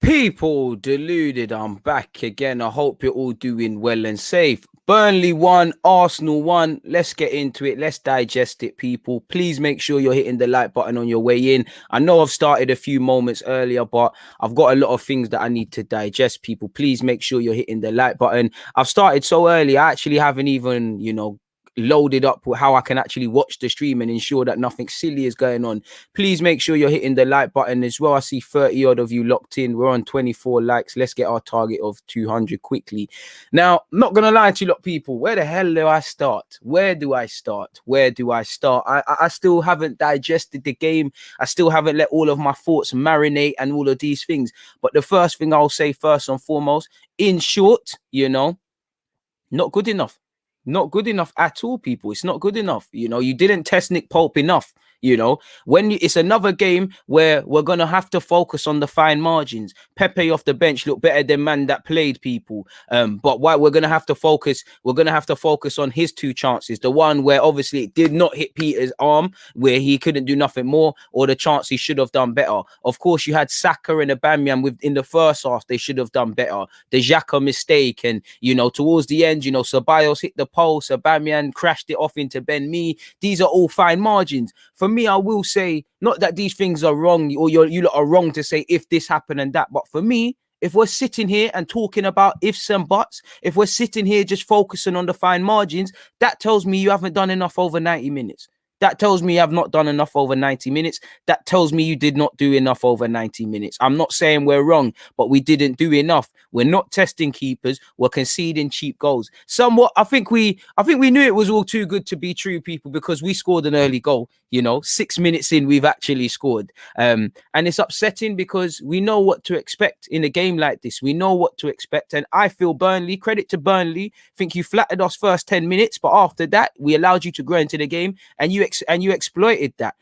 People, deluded, I'm back again. I hope you're all doing well and safe. Burnley won, Arsenal won. Let's get into it. Let's digest it, people. Please make sure you're hitting the like button on your way in. I know I've started a few moments earlier, but I've got a lot of things that I need to digest, people. Please make sure you're hitting the like button. I've started so early, I actually haven't even, loaded up with how I can actually watch the stream and ensure that nothing silly is going on. Please make sure you're hitting the like button as well. I see 30 odd of you locked in. We're on 24 likes. Let's get our target of 200 quickly. Now, I'm not gonna lie to you lot, people. Where the hell do I start? Where do I start? I still haven't digested the game. I still haven't let all of my thoughts marinate and all of these things. But the first thing I'll say first and foremost, in short, not good enough. Not good enough at all, people. It's not good enough. You didn't test Nick Pope enough. It's another game where we're gonna have to focus on the fine margins. Pepe off the bench looked better than man that played, people. But why we're gonna have to focus on his two chances. The one where obviously it did not hit Peter's arm, where he couldn't do nothing more, or the chance he should have done better. Of course, you had Xhaka and Aubameyang in the first half. They should have done better. The Xhaka mistake, and towards the end, Ceballos hit the post, Aubameyang crashed it off into Ben Mee. These are all fine margins. For me, I will say, not that these things are wrong, or you lot are wrong to say if this happened and that, but for me, if we're sitting here and talking about ifs and buts, if we're sitting here just focusing on the fine margins, that tells me you haven't done enough over 90 minutes. That tells me I've not done enough over 90 minutes. That tells me you did not do enough over 90 minutes. I'm not saying we're wrong, but we didn't do enough. We're not testing keepers. We're conceding cheap goals. Somewhat, I think we knew it was all too good to be true, people, because we scored an early goal. 6 minutes in, we've actually scored. And it's upsetting because we know what to expect in a game like this. We know what to expect. And I feel Burnley, credit to Burnley, think you flattered us first 10 minutes, but after that, we allowed you to grow into the game and you exploited that,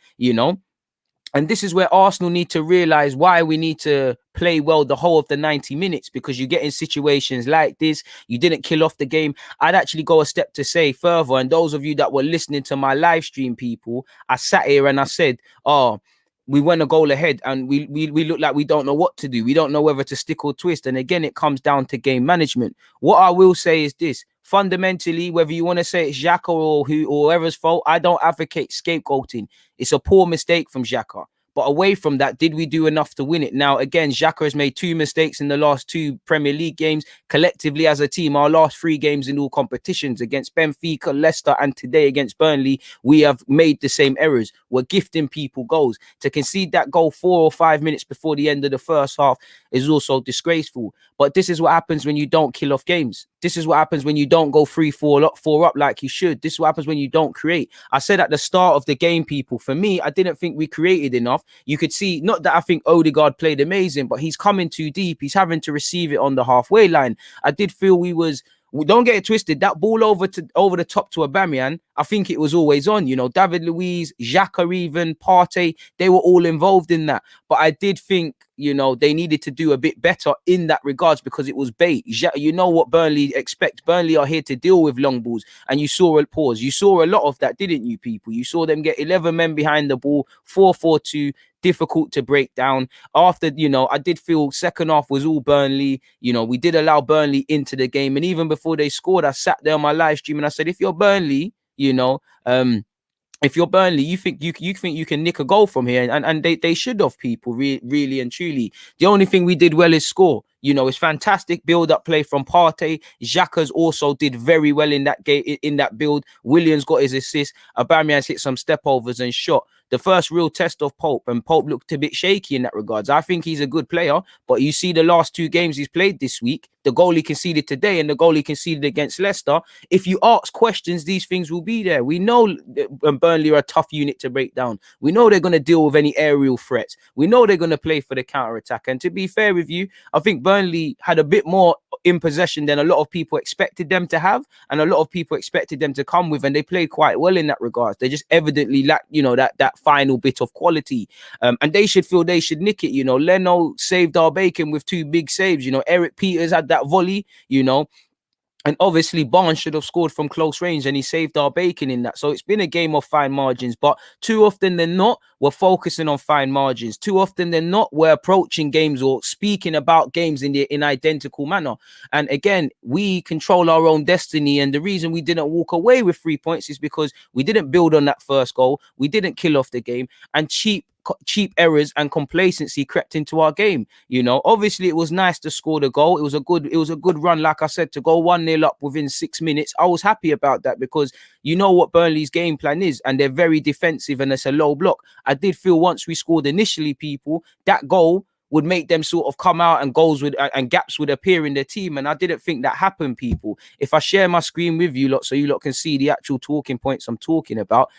and this is where Arsenal need to realize why we need to play well the whole of the 90 minutes, because you get in situations like this, you didn't kill off the game. I'd actually go a step to say further, and those of you that were listening to my live stream, people, I sat here and I said, we went a goal ahead and we look like we don't know what to do. We don't know whether to stick or twist. And again, it comes down to game management. What I will say is this: fundamentally, whether you want to say it's Xhaka or whoever's fault, I don't advocate scapegoating. It's a poor mistake from Xhaka. But away from that, did we do enough to win it? Now, again, Xhaka has made 2 mistakes in the last 2 Premier League games. Collectively, as a team, our last 3 games in all competitions against Benfica, Leicester, and today against Burnley, we have made the same errors. We're gifting people goals. To concede that goal 4 or 5 minutes before the end of the first half is also disgraceful. But this is what happens when you don't kill off games. This is what happens when you don't go 3-4 up like you should. This is what happens when you don't create. I said at the start of the game, people, for me, I didn't think we created enough. You could see, not that I think Odegaard played amazing, but he's coming too deep. He's having to receive it on the halfway line. I did feel don't get it twisted, that ball over the top to Aubameyang, I think it was always on. David Luiz, Xhaka, even Partey, they were all involved in that. But I did think, they needed to do a bit better in that regards, because it was bait. You know what Burnley expect. Burnley are here to deal with long balls. And you saw a pause. You saw a lot of that, didn't you, people? You saw them get 11 men behind the ball, 4-4-2, difficult to break down. After, I did feel second half was all Burnley. We did allow Burnley into the game. And even before they scored, I sat there on my live stream and I said, if you're Burnley, if you're Burnley, you think you can nick a goal from here, and they should have, people, really and truly. The only thing we did well is score. It's fantastic build-up play from Partey. Xhaka's also did very well in that game, in that build. Williams got his assist. Aubameyang's hit some step overs and shot. The first real test of Pope, and Pope looked a bit shaky in that regards. I think he's a good player, but you see the last 2 games he's played this week, the goal he conceded today and the goal he conceded against Leicester. If you ask questions, these things will be there. We know Burnley are a tough unit to break down. We know they're going to deal with any aerial threats. We know they're going to play for the counter-attack. And to be fair with you, I think Burnley had a bit more in possession than a lot of people expected them to have, and a lot of people expected them to come with, and they played quite well in that regard. They just evidently lack, that final bit of quality, and they should feel they should nick it. Leno saved our bacon with 2 big saves. Eric Peters had that volley. And obviously, Barnes should have scored from close range, and he saved our bacon in that. So it's been a game of fine margins. But too often than not, we're focusing on fine margins. Too often than not, we're approaching games or speaking about games in identical manner. And again, we control our own destiny. And the reason we didn't walk away with 3 points is because we didn't build on that first goal. We didn't kill off the game. And cheap errors and complacency crept into our game. You know, obviously it was nice to score the goal. It was a good run, like I said, to go 1-0 up within 6 minutes. I was happy about that because you know what Burnley's game plan is, and they're very defensive and it's a low block. I did feel once we scored initially, people, that goal would make them sort of come out and goals would and gaps would appear in their team. And I didn't think that happened, people. If I share my screen with you lot so you lot can see the actual talking points I'm talking about,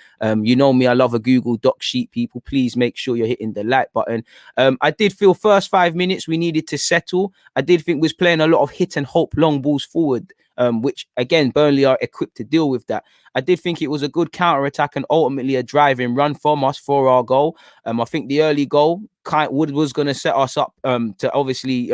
you know me, I love a Google Doc sheet, people. Please make sure you're hitting the like button. I did feel first 5 minutes we needed to settle. I did think we was playing a lot of hit and hope long balls forward, which again, Burnley are equipped to deal with that. I did think it was a good counter-attack and ultimately a driving run from us for our goal. I think the early goal was going to set us up to obviously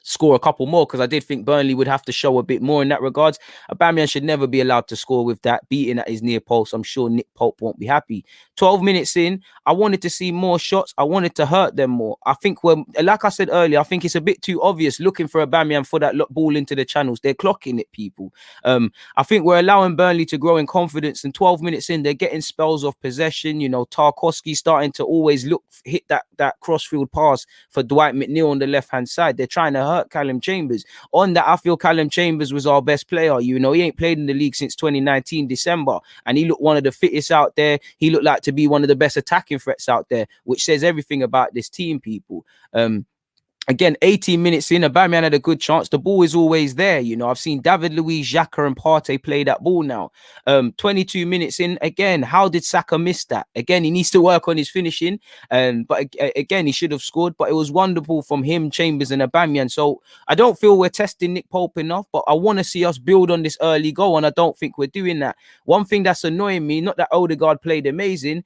score a couple more, because I did think Burnley would have to show a bit more in that regards. Aubameyang should never be allowed to score with that beating at his near post. I'm sure Nick Pope won't be happy. 12 minutes in, I wanted to see more shots. I wanted to hurt them more. I think like I said earlier, I think it's a bit too obvious looking for Aubameyang for that ball into the channels. They're clocking it, people. I think we're allowing Burnley to grow in confidence, and 12 minutes in, they're getting spells of possession. You know, Tarkowski starting to always hit that crossfield pass for Dwight McNeil on the left-hand side. They're trying to hurt Callum Chambers. On that, I feel Callum Chambers was our best player. You know, he ain't played in the league since 2019 December, and he looked one of the fittest out there. He looked like to be one of the best attacking threats out there, which says everything about this team, people. Again, 18 minutes in, Aubameyang had a good chance. The ball is always there. You know, I've seen David Luiz, Xhaka and Partey play that ball now. 22 minutes in, again, how did Saka miss that? Again, he needs to work on his finishing. But again, he should have scored. But it was wonderful from him, Chambers and Aubameyang. So I don't feel we're testing Nick Pope enough, but I want to see us build on this early goal, and I don't think we're doing that. One thing that's annoying me, not that Odegaard played amazing,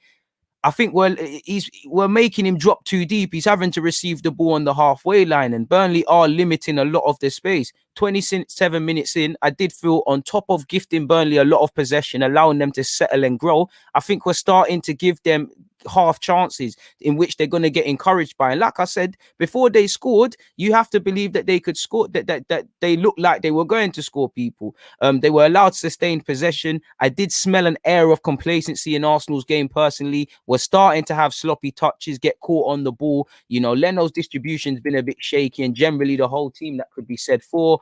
I think we're making him drop too deep. He's having to receive the ball on the halfway line, and Burnley are limiting a lot of the space. 27 minutes in, I did feel on top of gifting Burnley a lot of possession, allowing them to settle and grow, I think we're starting to give them half chances in which they're going to get encouraged by. And like I said, before they scored, you have to believe that they could score, that they looked like they were going to score, people. They were allowed sustained possession. I did smell an air of complacency in Arsenal's game personally. We're starting to have sloppy touches, get caught on the ball. You know, Leno's distribution's been a bit shaky, and generally the whole team, that could be said for.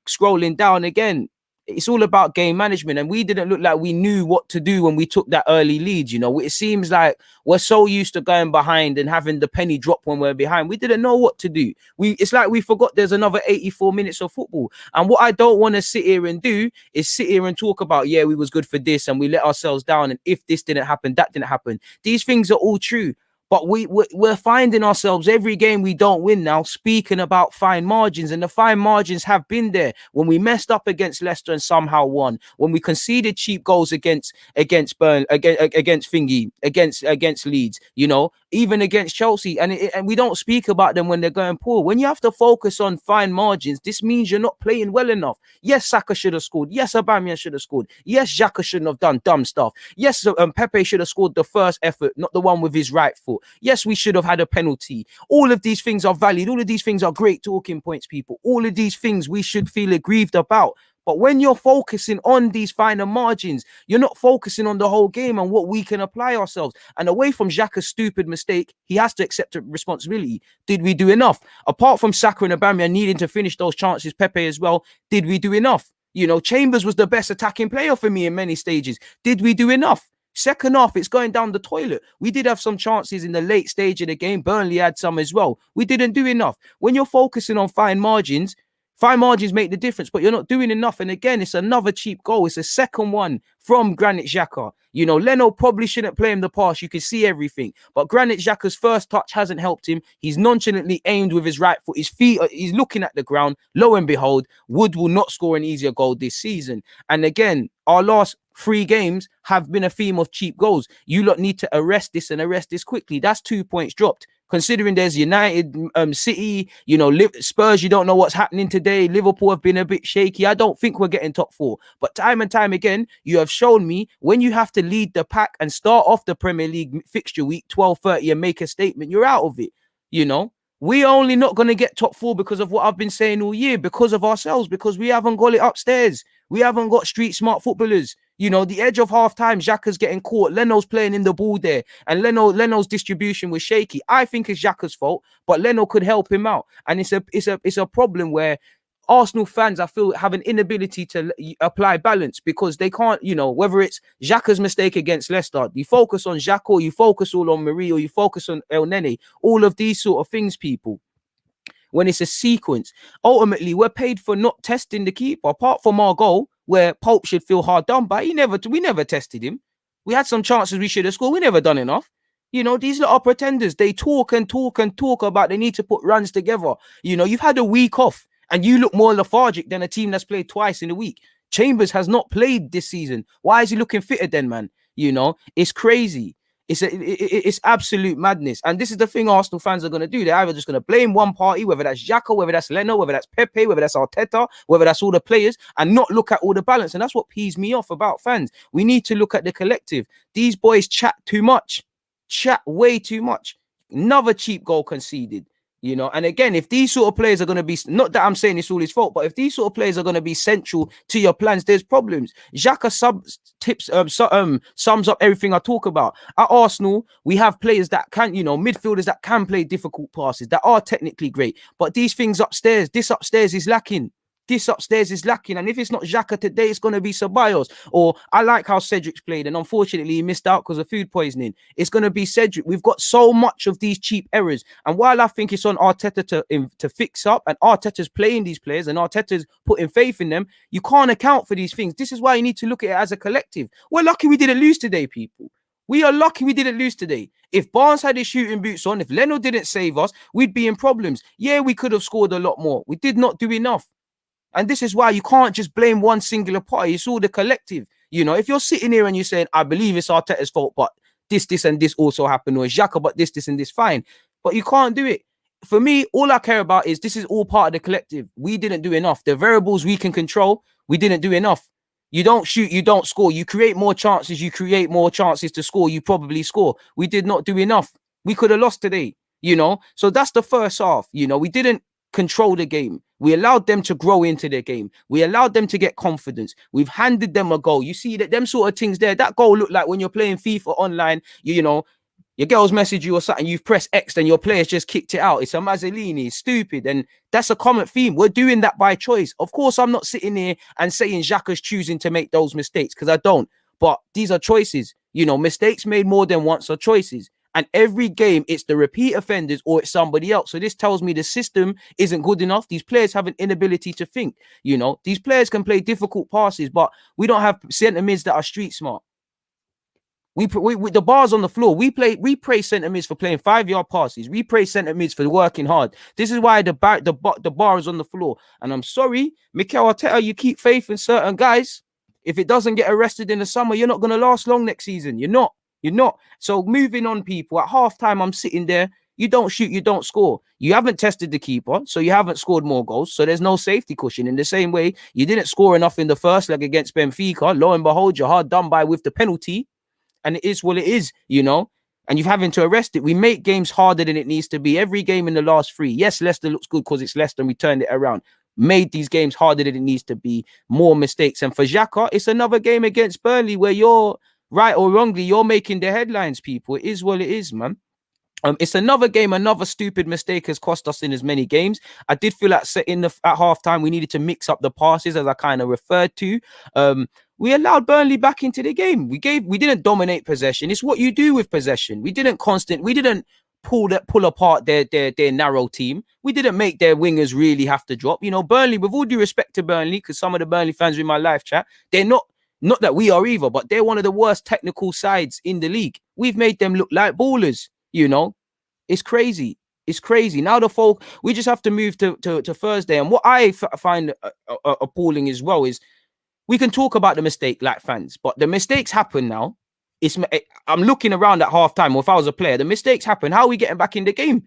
Scrolling down again, it's all about game management, and we didn't look like we knew what to do when we took that early lead. You know, it seems like we're so used to going behind and having the penny drop when we're behind. We didn't know what to do. It's like we forgot there's another 84 minutes of football. And what I don't want to sit here and do is sit here and talk about, yeah, we was good for this and we let ourselves down, and if this didn't happen, that didn't happen. These things are all true. But we're finding ourselves every game we don't win now speaking about fine margins, and the fine margins have been there when we messed up against Leicester and somehow won, when we conceded cheap goals against Leeds, you know, even against Chelsea, and we don't speak about them when they're going poor. When you have to focus on fine margins, this means you're not playing well enough. Yes, Saka should have scored. Yes, Aubameyang should have scored. Yes, Xhaka shouldn't have done dumb stuff. Yes, Pepe should have scored the first effort, not the one with his right foot. Yes, we should have had a penalty. All of these things are valid. All of these things are great talking points, people. All of these things we should feel aggrieved about. But when you're focusing on these finer margins, you're not focusing on the whole game and what we can apply ourselves. And away from Xhaka's stupid mistake, he has to accept a responsibility. Did we do enough? Apart from Saka and Aubameyang needing to finish those chances, Pepe as well, did we do enough? You know, Chambers was the best attacking player for me in many stages. Did we do enough? Second half, it's going down the toilet. We did have some chances in the late stage of the game. Burnley had some as well. We didn't do enough. When you're focusing on fine margins make the difference, but you're not doing enough. And again, it's another cheap goal. It's a second one from Granit Xhaka. You know, Leno probably shouldn't play him the pass. You can see everything. But Granit Xhaka's first touch hasn't helped him. He's nonchalantly aimed with his right foot. His feet, he's looking at the ground. Lo and behold, Wood will not score an easier goal this season. And again, our last 3 games have been a theme of cheap goals. You lot need to arrest this and arrest this quickly. That's 2 points dropped. Considering there's United, City, you know, Spurs, you don't know what's happening today. Liverpool have been a bit shaky. I don't think we're getting top four. But time and time again, you have shown me when you have to lead the pack and start off the Premier League fixture week 12:30 and make a statement, you're out of it. You know, we're only not going to get top four because of what I've been saying all year, because of ourselves, because we haven't got it upstairs. We haven't got street smart footballers. You know, the edge of half time, Xhaka's getting caught. Leno's playing in the ball there, and Leno's distribution was shaky. I think it's Xhaka's fault, but Leno could help him out. And it's a problem where Arsenal fans, I feel, have an inability to apply balance because they can't, you know, whether it's Xhaka's mistake against Leicester, you focus on Xhaka, or you focus all on Marie, or you focus on El Nene, all of these sort of things, people. When it's a sequence, ultimately, we're paid for not testing the keeper. Apart from our goal, where Pope should feel hard done by, we never tested him. We had some chances we should have scored. We never done enough. You know, these little pretenders, they talk and talk and talk about they need to put runs together. You know, you've had a week off and you look more lethargic than a team that's played twice in a week. Chambers has not played this season. Why is he looking fitter then, man? You know, it's crazy. It's absolute madness. And this is the thing Arsenal fans are going to do. They're either just going to blame one party, whether that's Xhaka, whether that's Leno, whether that's Pepe, whether that's Arteta, whether that's all the players, and not look at all the balance. And that's what pees me off about fans. We need to look at the collective. These boys chat too much. Chat way too much. Another cheap goal conceded. You know, and again, if these sort of players are going to be, not that I'm saying it's all his fault, but if these sort of players are going to be central to your plans, there's problems. Xhaka sums up everything I talk about. At Arsenal, we have players that can, you know, midfielders that can play difficult passes, that are technically great. But these things upstairs, this upstairs is lacking. This upstairs is lacking. And if it's not Xhaka today, it's going to be Ceballos. Or I like how Cedric's played. And unfortunately, he missed out because of food poisoning. It's going to be Cedric. We've got so much of these cheap errors. And while I think it's on Arteta to fix up, and Arteta's playing these players, and Arteta's putting faith in them, you can't account for these things. This is why you need to look at it as a collective. We're lucky we didn't lose today, people. We are lucky we didn't lose today. If Barnes had his shooting boots on, if Leno didn't save us, we'd be in problems. Yeah, we could have scored a lot more. We did not do enough. And this is why you can't just blame one singular party. It's all the collective. You know, if you're sitting here and you're saying, I believe it's Arteta's fault, but this, and this also happened, or it's Xhaka, but this, and this, fine. But you can't do it. For me, all I care about is this is all part of the collective. We didn't do enough. The variables we can control, we didn't do enough. You don't shoot, you don't score. You create more chances, you create more chances to score. You probably score. We did not do enough. We could have lost today, you know. So that's the first half. You know, we didn't control the game. We allowed them to grow into their game. We allowed them to get confidence. We've handed them a goal. You see that them sort of things there, that goal looked like when you're playing FIFA online, you know, your girls message you or something, you've pressed X and your players just kicked it out. It's a Mazzolini, it's stupid. And that's a common theme. We're doing that by choice. Of course, I'm not sitting here and saying Xhaka's choosing to make those mistakes, because I don't. But these are choices. You know, mistakes made more than once are choices. And every game, it's the repeat offenders or it's somebody else. So this tells me the system isn't good enough. These players have an inability to think. You know, these players can play difficult passes, but we don't have centre mids that are street smart. We the bar's on the floor. We praise centre mids for playing 5-yard passes. We praise centre mids for working hard. This is why the bar is on the floor. And I'm sorry, Mikel Arteta, you keep faith in certain guys. If it doesn't get arrested in the summer, you're not going to last long next season. You're not. So moving on, people. At halftime, I'm sitting there. You don't shoot, you don't score. You haven't tested the keeper, so you haven't scored more goals. So there's no safety cushion. In the same way, you didn't score enough in the first leg against Benfica. Lo and behold, you're hard done by with the penalty. And it is what it is, you know. And you're having to arrest it. We make games harder than it needs to be. Every game in the last 3. Yes, Leicester looks good because it's Leicester and we turned it around. Made these games harder than it needs to be. More mistakes. And for Xhaka, it's another game against Burnley where you're, right or wrongly, you're making the headlines, people. It is what it is, man. It's another game, another stupid mistake has cost us in as many games. I did feel like at halftime we needed to mix up the passes, as I kind of referred to. We allowed Burnley back into the game. We didn't dominate possession. It's what you do with possession. We didn't pull apart their narrow team. We didn't make their wingers really have to drop. You know, Burnley, with all due respect to Burnley, because some of the Burnley fans are in my live chat, they're not that we are either, but they're one of the worst technical sides in the league. We've made them look like ballers, you know. It's crazy. It's crazy. Now we just have to move to Thursday. And what I find appalling as well is we can talk about the mistake like fans, but the mistakes happen now. I'm looking around at half time, or if I was a player, the mistakes happen. How are we getting back in the game?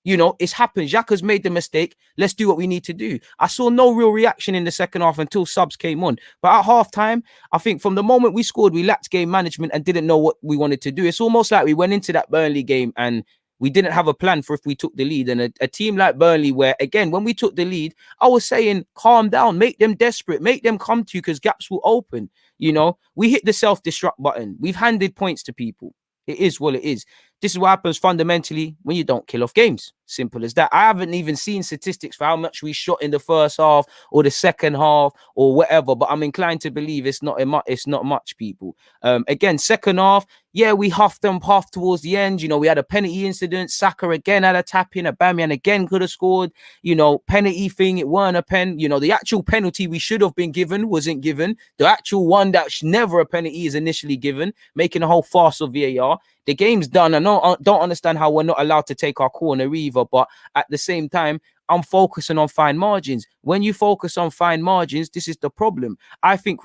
You know, it's happened. Xhaka's made the mistake. Let's do what we need to do. I saw no real reaction in the second half until subs came on. But at halftime, I think from the moment we scored, we lacked game management and didn't know what we wanted to do. It's almost like we went into that Burnley game and we didn't have a plan for if we took the lead. And a team like Burnley, where, again, when we took the lead, I was saying, calm down, make them desperate, make them come to you because gaps will open. You know, we hit the self-destruct button. We've handed points to people. It is what it is. This is what happens fundamentally when you don't kill off games. Simple as that. I haven't even seen statistics for how much we shot in the first half or the second half or whatever, but I'm inclined to believe it's not much, people. Again, second half, yeah, we huffed and puffed towards the end. You know, we had a penalty incident. Saka again had a tap in. Aubameyang again could have scored. You know, penalty thing, it weren't a pen. You know, the actual penalty we should have been given wasn't given. The actual one that's never a penalty is initially given, making a whole farce of VAR. The game's done. I don't understand how we're not allowed to take our corner either. But at the same time, I'm focusing on fine margins. When you focus on fine margins, this is the problem. I think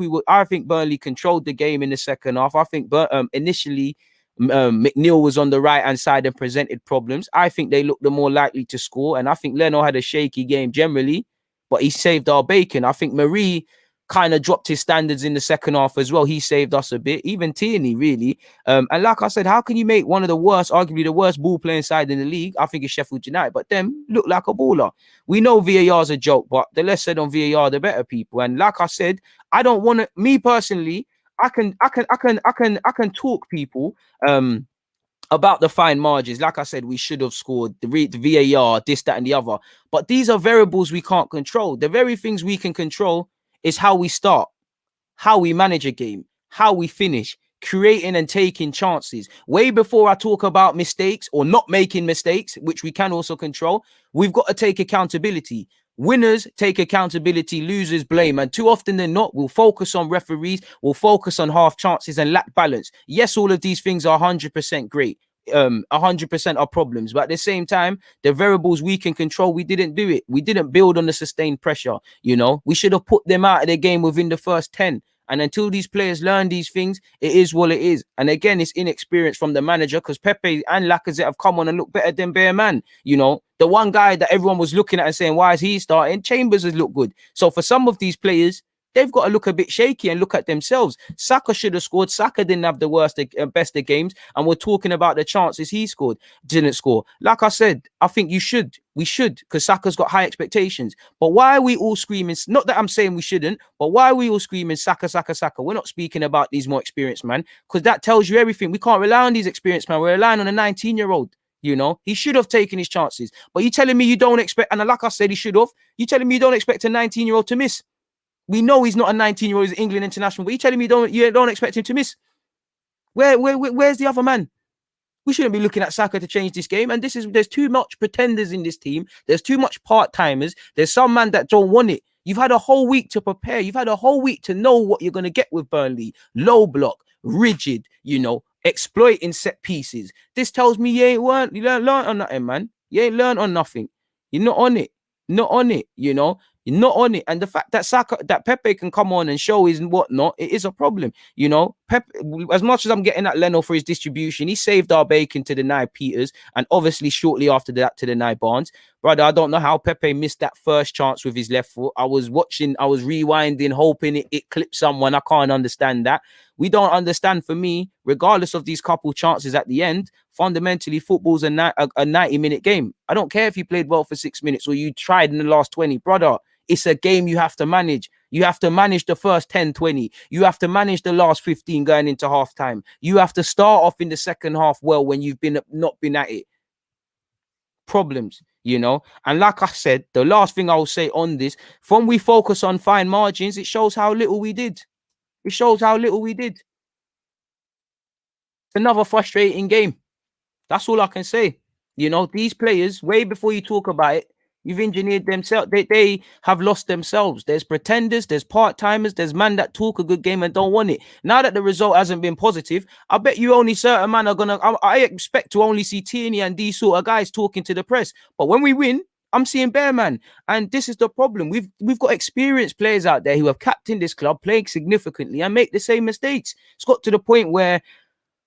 Burnley controlled the game in the second half. I think initially McNeil was on the right-hand side and presented problems. I think they looked the more likely to score. And I think Leno had a shaky game generally, but he saved our bacon. I think Marie kind of dropped his standards in the second half as well. He saved us a bit. Even Tierney, really. And like I said, how can you make one of the worst, arguably the worst ball playing side in the league? I think it's Sheffield United, but them look like a baller. We know VAR's a joke, but the less said on VAR, the better, people. And like I said, I don't want to. Me personally, I can talk, people. About the fine margins. Like I said, we should have scored the VAR, this, that, and the other. But these are variables we can't control. The very things we can control is how we start, how we manage a game, how we finish, creating and taking chances. Way before I talk about mistakes or not making mistakes, which we can also control, we've got to take accountability. Winners take accountability, losers blame. And too often than not, we'll focus on referees, we'll focus on half chances and lack balance. Yes, all of these things are 100% great. 100% are problems, but at the same time, the variables we can control, we didn't do it. We didn't build on the sustained pressure. You know, we should have put them out of the game within the first 10. And until these players learn these things, it is what it is. And again, it's inexperience from the manager, because Pepe and Lacazette have come on and look better than Bear Man. You know, the one guy that everyone was looking at and saying, why is he starting? Chambers has looked good. So for some of these players, they've got to look a bit shaky and look at themselves. Saka should have scored. Saka didn't have the best of games. And we're talking about the chances he scored, didn't score. Like I said, I think we should, because Saka's got high expectations. But why are we all screaming? Not that I'm saying we shouldn't, but why are we all screaming Saka, Saka, Saka? We're not speaking about these more experienced man, because that tells you everything. We can't rely on these experienced man. We're relying on a 19-year-old. You know, he should have taken his chances. But you telling me you don't expect, and like I said, he should have. You telling me you don't expect a 19-year-old to miss? We know he's not a 19-year-old, he's England international, but you telling me you don't expect him to miss? Where's the other man? We shouldn't be looking at Saka to change this game. And there's too much pretenders in this team. There's too much part-timers. There's some man that don't want it. You've had a whole week to prepare. You've had a whole week to know what you're going to get with Burnley. Low block, rigid, you know, exploiting set pieces. This tells me you learned on nothing, man. You ain't learned on nothing. You're not on it. Not on it, you know. You're not on it. And the fact that Pepe can come on and show his whatnot, it is a problem. You know, Pepe, as much as I'm getting at Leno for his distribution, he saved our bacon to deny Peters, and obviously shortly after that to deny Barnes. Brother, I don't know how Pepe missed that first chance with his left foot. I was rewinding, hoping it clipped someone. I can't understand that. We don't understand, for me, regardless of these couple chances at the end, fundamentally, football's a 90-minute game. I don't care if you played well for 6 minutes or you tried in the last 20. Brother, it's a game you have to manage. You have to manage the first 10, 20. You have to manage the last 15 going into halftime. You have to start off in the second half well when you've not been at it. Problems, you know. And like I said, the last thing I will say on this, from we focus on fine margins, it shows how little we did. It shows how little we did. It's another frustrating game. That's all I can say. You know, these players, way before you talk about it, you've engineered themselves. They have lost themselves. There's pretenders, there's part-timers, there's man that talk a good game and don't want it. Now that the result hasn't been positive, I bet you only certain man are gonna. I expect to only see Tierney and these sort of guys talking to the press. But when we win, I'm seeing Bear Man. And this is the problem. We've got experienced players out there who have captained this club, playing significantly, and make the same mistakes. It's got to the point where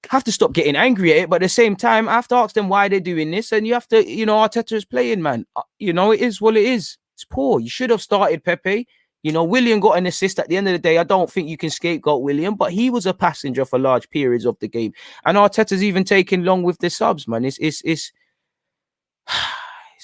have to stop getting angry at it, but at the same time, I have to ask them why they're doing this, and you have to, Arteta is playing, man. It is what it is. It's poor. You should have started Pepe. William got an assist at the end of the day. I don't think you can scapegoat William, but he was a passenger for large periods of the game, and Arteta's even taken long with the subs, man. It's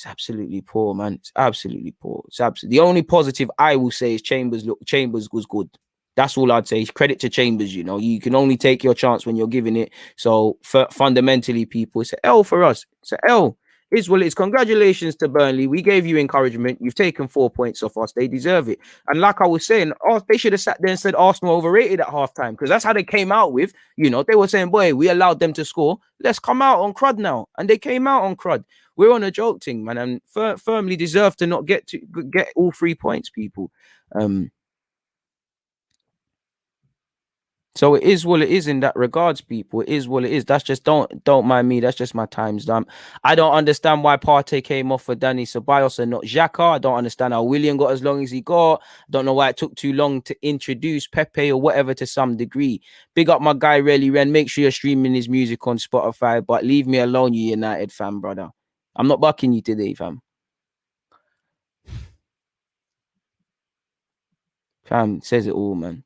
absolutely poor, man. It's absolutely poor. The only positive I will say is Chambers. Look, Chambers was good. That's all I'd say. Credit to Chambers. You can only take your chance when you're giving it. So fundamentally, people, it's an L for us. It's an L. Is what it is. Congratulations to Burnley. We gave you encouragement. You've taken 4 points off us. They deserve it. And like I was saying, they should have sat there and said Arsenal overrated at halftime, because that's how they came out with. They were saying, boy, we allowed them to score. Let's come out on crud now. And they came out on crud. We're on a joke thing, man, and firmly deserve to not get all 3 points, people. So it is what it is in that regards, people. It is what it is. That's just don't mind me. That's just my times. I don't understand why Partey came off for Danny Ceballos and not Xhaka. I don't understand how William got as long as he got. Don't know why it took too long to introduce Pepe or whatever to some degree. Big up my guy, Relly Ren. Make sure you're streaming his music on Spotify, but leave me alone, you United fan, brother. I'm not bucking you today, fam. Fam, says it all, man.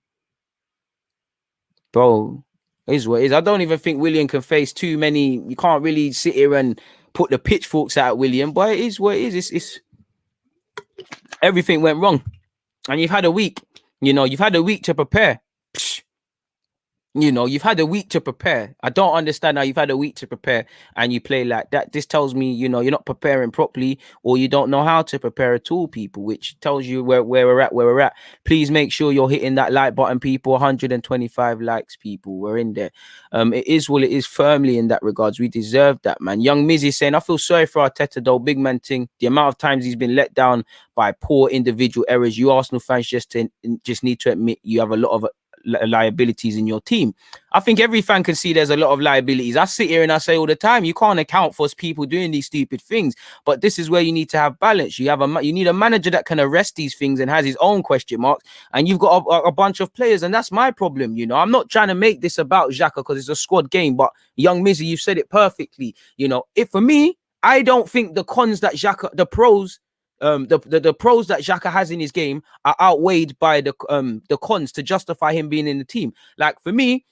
Bro, is what it is. I don't even think William can face too many. You can't really sit here and put the pitchforks out at William, but it is what it is. It's everything went wrong. And you've had a week. You've had a week to prepare. You've had a week to prepare. I don't understand how you've had a week to prepare and you play like that. This tells me, you're not preparing properly, or you don't know how to prepare at all, people, which tells you where we're at. Please make sure you're hitting that like button, people. 125 likes, people. We're in there. It is what it is, firmly in that regards. We deserve that, man. Young Mizzy saying, I feel sorry for Arteta, though. Big man thing. The amount of times he's been let down by poor individual errors. You Arsenal fans just need to admit you have a lot of liabilities in your team. I think every fan can see there's a lot of liabilities. I sit here and I say all the time, you can't account for people doing these stupid things, but this is where you need to have balance. You need a manager that can arrest these things and has his own question marks, and you've got a bunch of players, and that's my problem. I'm not trying to make this about Xhaka because it's a squad game, but Young Mizzy, you've said it perfectly. If for me, I don't think the cons that Xhaka, the pros that Xhaka has in his game are outweighed by the cons to justify him being in the team. Like, for me,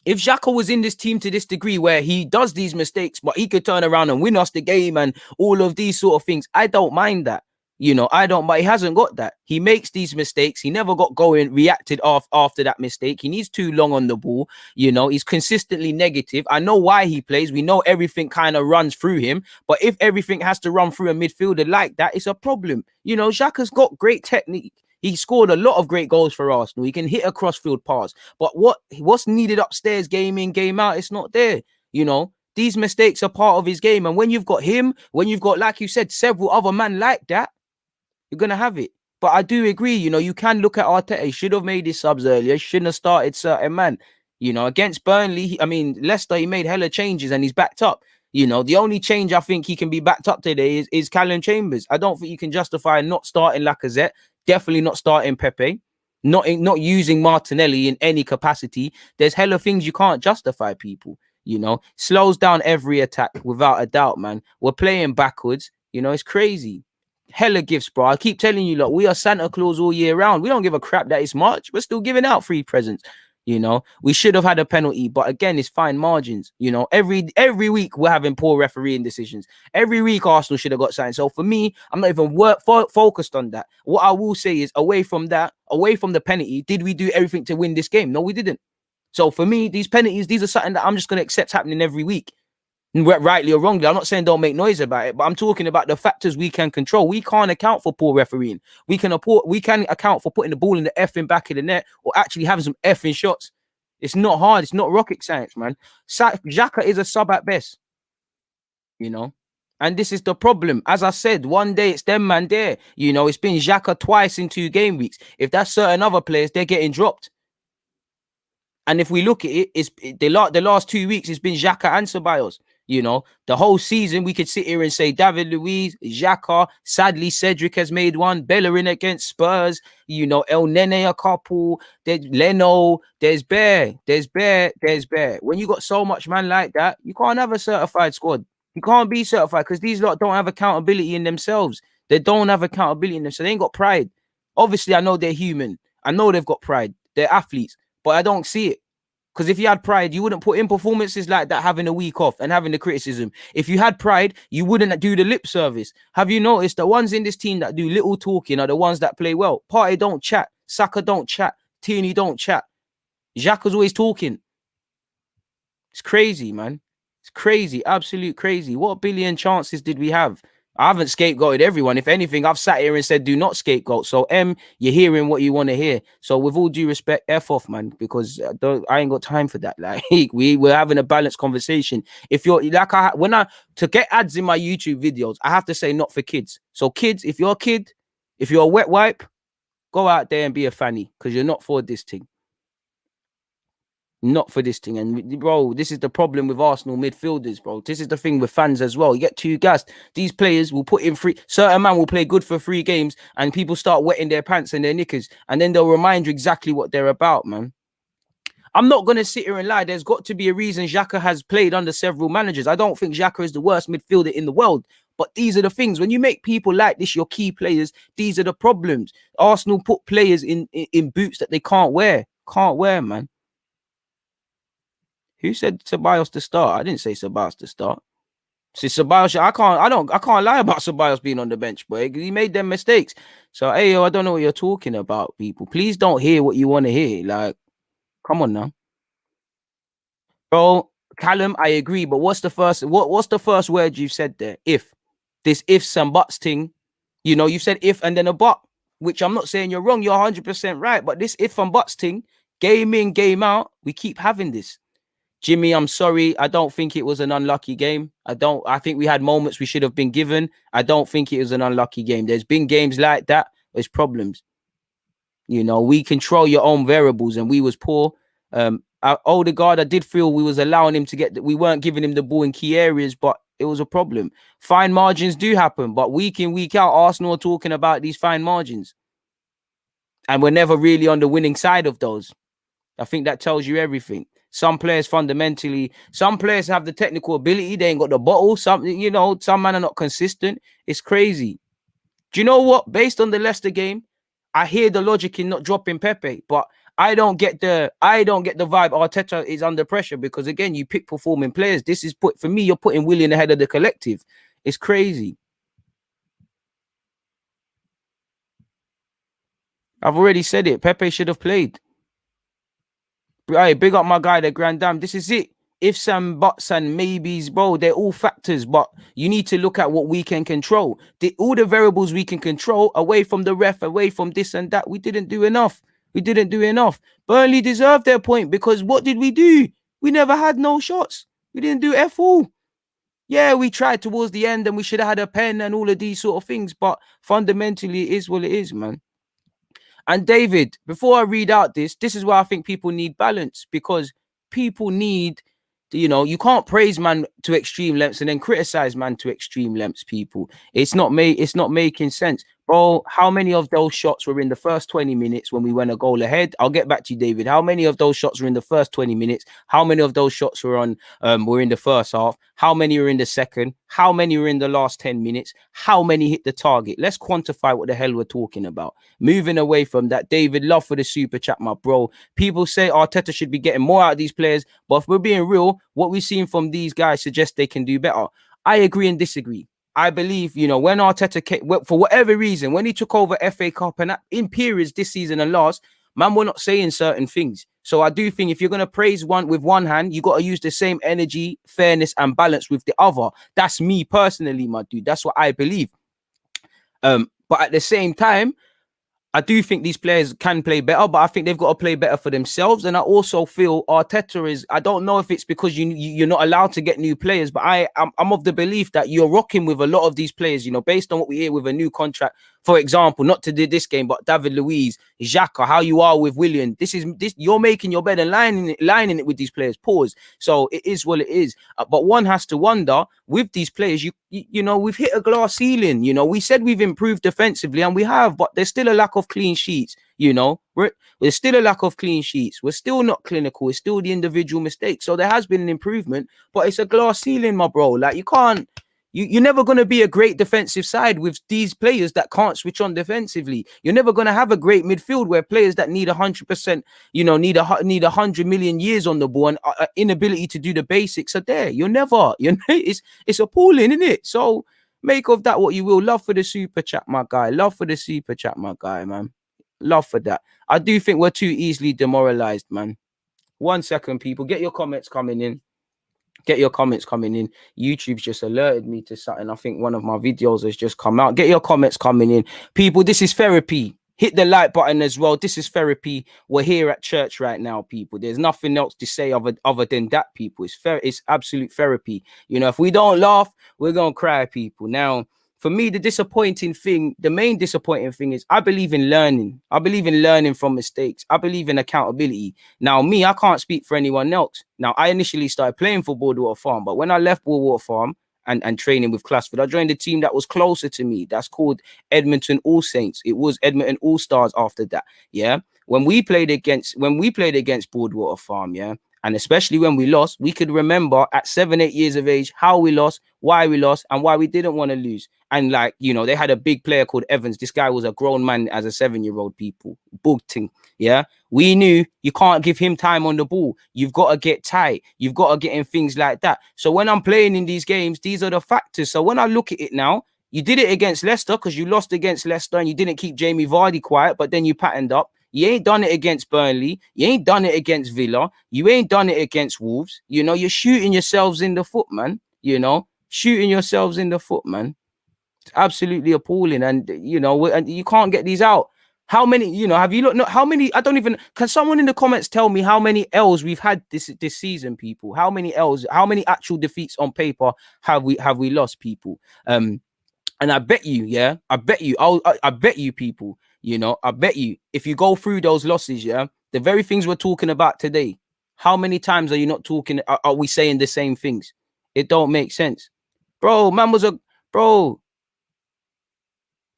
if Xhaka was in this team to this degree where he does these mistakes, but he could turn around and win us the game and all of these sort of things, I don't mind that. But he hasn't got that. He makes these mistakes. He never got going, reacted after that mistake. He needs too long on the ball. He's consistently negative. I know why he plays. We know everything kind of runs through him. But if everything has to run through a midfielder like that, it's a problem. Xhaka's got great technique. He scored a lot of great goals for Arsenal. He can hit a crossfield pass. But what's needed upstairs, game in, game out, it's not there. These mistakes are part of his game. And when you've got him, when you've got, like you said, several other men like that, you're going to have it. But I do agree, you can look at Arteta. He should have made his subs earlier. He shouldn't have started certain man. Against Burnley, Leicester, he made hella changes and he's backed up. The only change I think he can be backed up today is Callum Chambers. I don't think you can justify not starting Lacazette. Definitely not starting Pepe. Not using Martinelli in any capacity. There's hella things you can't justify, people. Slows down every attack without a doubt, man. We're playing backwards. It's crazy. Hella gifts, bro. I keep telling you, look, we are Santa Claus all year round. We don't give a crap that it's March. We're still giving out free presents. We should have had a penalty, but again, it's fine margins. Every week we're having poor refereeing decisions. Every week Arsenal should have got something. So for me, I'm not even focused on that. What I will say is, away from the penalty, did we do everything to win this game? No, we didn't. So for me, these penalties, these are something that I'm just going to accept happening every week. Rightly or wrongly, I'm not saying don't make noise about it, but I'm talking about the factors we can control. We can't account for poor refereeing. We can account for putting the ball in the effing back of the net or actually having some effing shots. It's not hard. It's not rocket science, man. Xhaka is a sub at best, and this is the problem. As I said, one day it's them man there. It's been Xhaka twice in 2 game weeks. If that's certain other players, they're getting dropped. And if we look at it, it's the last 2 weeks, it's been Xhaka and Ceballos. You know, the whole season we could sit here and say David Luiz, Xhaka, sadly Cedric has made one, Bellerin against Spurs, you know, El Nene a couple, there's Leno, there's Bear. When you got so much man like that, you can't have a certified squad. You can't be certified because these lot don't have accountability in themselves. They don't have accountability in them, so they ain't got pride. Obviously, I know they're human. I know they've got pride. They're athletes, but I don't see it. Because if you had pride, you wouldn't put in performances like that, having a week off and having the criticism. If you had pride, you wouldn't do the lip service. Have you noticed the ones in this team that do little talking are the ones that play well? Partey don't chat. Saka don't chat. Tierney don't chat. Xhaka's always talking. It's crazy, man. It's crazy. Absolute crazy. What billion chances did we have? I haven't scapegoated everyone. If anything, I've sat here and said, do not scapegoat. So, you're hearing what you want to hear. So, with all due respect, F off, man, because I ain't got time for that. Like, we're having a balanced conversation. If you're like, to get ads in my YouTube videos, I have to say not for kids. So, kids, if you're a kid, if you're a wet wipe, go out there and be a fanny because you're not for this thing. Not for this thing. And bro, this is the problem with Arsenal midfielders, bro. This is the thing with fans as well. You get too gassed. These players will put in certain man will play good for 3 games and people start wetting their pants and their knickers and then they'll remind you exactly what they're about, man. I'm not going to sit here and lie. There's got to be a reason Xhaka has played under several managers. I don't think Xhaka is the worst midfielder in the world. But these are the things. When you make people like this, your key players, these are the problems. Arsenal put players in boots that they can't wear. Can't wear, man. Who said Ceballos to start? I didn't say Ceballos to start. See, Ceballos, I can't lie about Ceballos being on the bench, boy. He made them mistakes. So, hey, yo, I don't know what you're talking about, people. Please don't hear what you want to hear. Like, come on now. Bro, Callum, I agree, but what's the first word you've said there? If. This ifs and buts thing, you know, you said if and then a but, which I'm not saying you're wrong, you're 100% right, but this if and buts thing, game in, game out, we keep having this. Jimmy, I'm sorry. I don't think it was an unlucky game. I think we had moments we should have been given. I don't think it was an unlucky game. There's been games like that. There's problems. You know, we control your own variables and we was poor. Odegaard, I did feel we was allowing him to we weren't giving him the ball in key areas, but it was a problem. Fine margins do happen, but week in, week out, Arsenal are talking about these fine margins. And we're never really on the winning side of those. I think that tells you everything. Some players have the technical ability. They ain't got the bottle. Some men are not consistent. It's crazy. Do you know what? Based on the Leicester game, I hear the logic in not dropping Pepe, but I don't get the vibe Arteta is under pressure because again, you pick performing players. This is for me, you're putting Willian ahead of the collective. It's crazy. I've already said it. Pepe should have played. Hey, big up my guy, the Grand Dam. This is it. Ifs and buts and maybes, bro, they're all factors, but you need to look at what we can control. All the variables we can control, away from the ref, away from this and that, we didn't do enough. Burnley deserved their point because what did we do? We never had no shots. We didn't do F all. Yeah, we tried towards the end and we should have had a pen and all of these sort of things, but fundamentally it is what it is, man. And David, before I read out this is why I think people need balance, because people need, you can't praise man to extreme lengths and then criticize man to extreme lengths, people. It's not making sense. Bro, how many of those shots were in the first 20 minutes when we went a goal ahead? I'll get back to you, David. How many of those shots were in the first 20 minutes? How many of those shots were in the first half? How many were in the second? How many were in the last 10 minutes? How many hit the target? Let's quantify what the hell we're talking about. Moving away from that, David, love for the super chat, my bro. People say Arteta should be getting more out of these players, but if we're being real, what we've seen from these guys suggests they can do better. I agree and disagree. I believe, when Arteta came, for whatever reason, when he took over FA Cup and in periods this season and last, man, we're not saying certain things. So I do think if you're going to praise one with one hand, you got to use the same energy, fairness and balance with the other. That's me personally, my dude. That's what I believe. But at the same time, I do think these players can play better, but I think they've got to play better for themselves. And I also feel Arteta is, I don't know if it's because you're not allowed to get new players, but I'm of the belief that you're rocking with a lot of these players, based on what we hear with a new contract. For example, not to do this game, but David Luiz, Xhaka, how you are with Willian. This you're making your bed and lining it with these players. Pause. So it is what it is. But one has to wonder with these players, you know, we've hit a glass ceiling. You know, we said we've improved defensively, and we have, but there's still a lack of clean sheets. You know, there's still a lack of clean sheets. We're still not clinical. It's still the individual mistakes. So there has been an improvement, but it's a glass ceiling, my bro. Like you can't. You're never going to be a great defensive side with these players that can't switch on defensively. You're never going to have a great midfield where players that need 100%, you know, need 100 million years on the ball and inability to do the basics are there. You're never, you know, it's appalling, isn't it? So make of that what you will. Love for the super chat, my guy. Love for the super chat, my guy, man. Love for that. I do think we're too easily demoralized, man. 1 second, people. Get your comments coming in. Get your comments coming in. YouTube's just alerted me to something. I think one of my videos has just come out. Get your comments coming in. People, this is therapy. Hit the like button as well. This is therapy. We're here at church right now, people. There's nothing else to say other than that, people. It's absolute therapy. You know, if we don't laugh, we're going to cry, people. Now, for me, the main disappointing thing is I believe in learning. I believe in learning from mistakes. I believe in accountability. Now, me, I can't speak for anyone else. Now, I initially started playing for Boardwater Farm, but when I left Boardwater Farm and training with Classford, I joined a team that was closer to me. That's called Edmonton All Saints. It was Edmonton All Stars after that. Yeah. When we played against Boardwater Farm, yeah, and especially when we lost, we could remember at 7-8 years of age how we lost, why we lost, and why we didn't want to lose. And like, you know, they had a big player called Evans. This guy was a grown man as a 7-year-old, people. Booting. Yeah. We knew you can't give him time on the ball. You've got to get tight. You've got to get in things like that. So when I'm playing in these games, these are the factors. So when I look at it now, you did it against Leicester because you lost against Leicester and you didn't keep Jamie Vardy quiet, but then you patterned up. You ain't done it against Burnley. You ain't done it against Villa. You ain't done it against Wolves. You know, you're shooting yourselves in the foot, man. You know, shooting yourselves in the foot, man. It's absolutely appalling. And, you know, and you can't get these out. How many, you know, have you looked? No, how many? I don't even. Can someone in the comments tell me how many L's we've had this season, people? How many L's? How many actual defeats on paper have we lost, people? And I bet you, yeah, I bet you, people, you know, I bet you if you go through those losses, yeah, the very things we're talking about today, how many times are you not talking? Are we saying the same things? It don't make sense, bro. Man was a bro,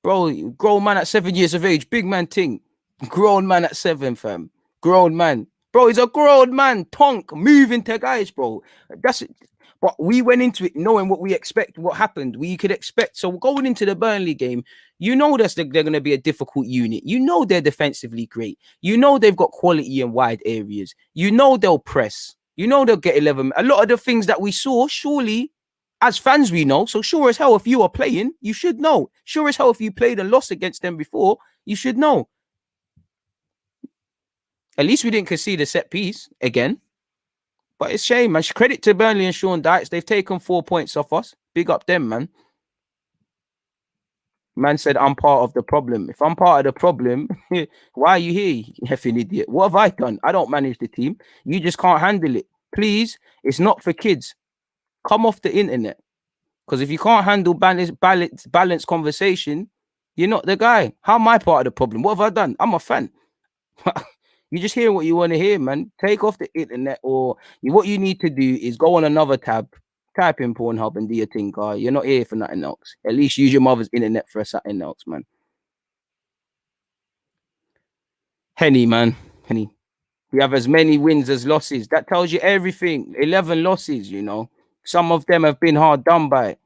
grown man at 7 years of age, big man ting, grown man at 7, fam, grown man, bro. He's a grown man, tonk, moving to guys, bro. That's it. But we went into it knowing what we expect, what happened. We could expect. So going into the Burnley game, you know they're going to be a difficult unit. You know they're defensively great. You know they've got quality in wide areas. You know they'll press. You know they'll get 11. A lot of the things that we saw, surely, as fans we know. So sure as hell, if you are playing, you should know. Sure as hell, if you played and lost against them before, you should know. At least we didn't concede a set piece again. But it's shame, man. Credit to Burnley and Sean Dykes. They've taken 4 points off us. Big up them, man. Man said, I'm part of the problem. If I'm part of the problem, why are you here, you effing idiot? What have I done? I don't manage the team. You just can't handle it. Please, it's not for kids. Come off the internet. Because if you can't handle balanced conversation, you're not the guy. How am I part of the problem? What have I done? I'm a fan. You just hear what you want to hear, man. Take off the internet, or what you need to do is go on another tab, type in Pornhub and do your thing, guy. You're not here for nothing else. At least use your mother's internet for something else, man. Henny, man. Henny. You have as many wins as losses. That tells you everything. 11 losses, you know. Some of them have been hard done by.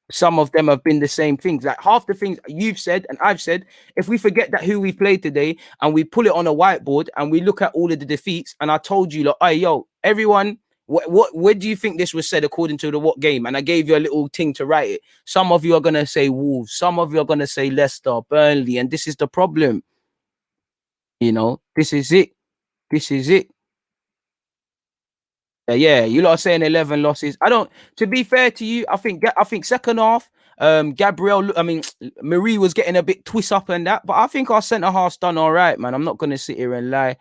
Some of them have been the same things. Like half the things you've said and I've said, if we forget that who we played today and we pull it on a whiteboard and we look at all of the defeats, and I told you, like, hey, yo, everyone, where do you think this was said according to the what game? And I gave you a little thing to write it. Some of you are gonna say Wolves, some of you are gonna say Leicester, Burnley, and this is the problem. You know, this is it. This is it. Yeah, you lot are saying 11 losses. I don't. To be fair to you, I think second half, Marie was getting a bit twist up and that, but I think our centre half's done all right, man. I'm not gonna sit here and lie,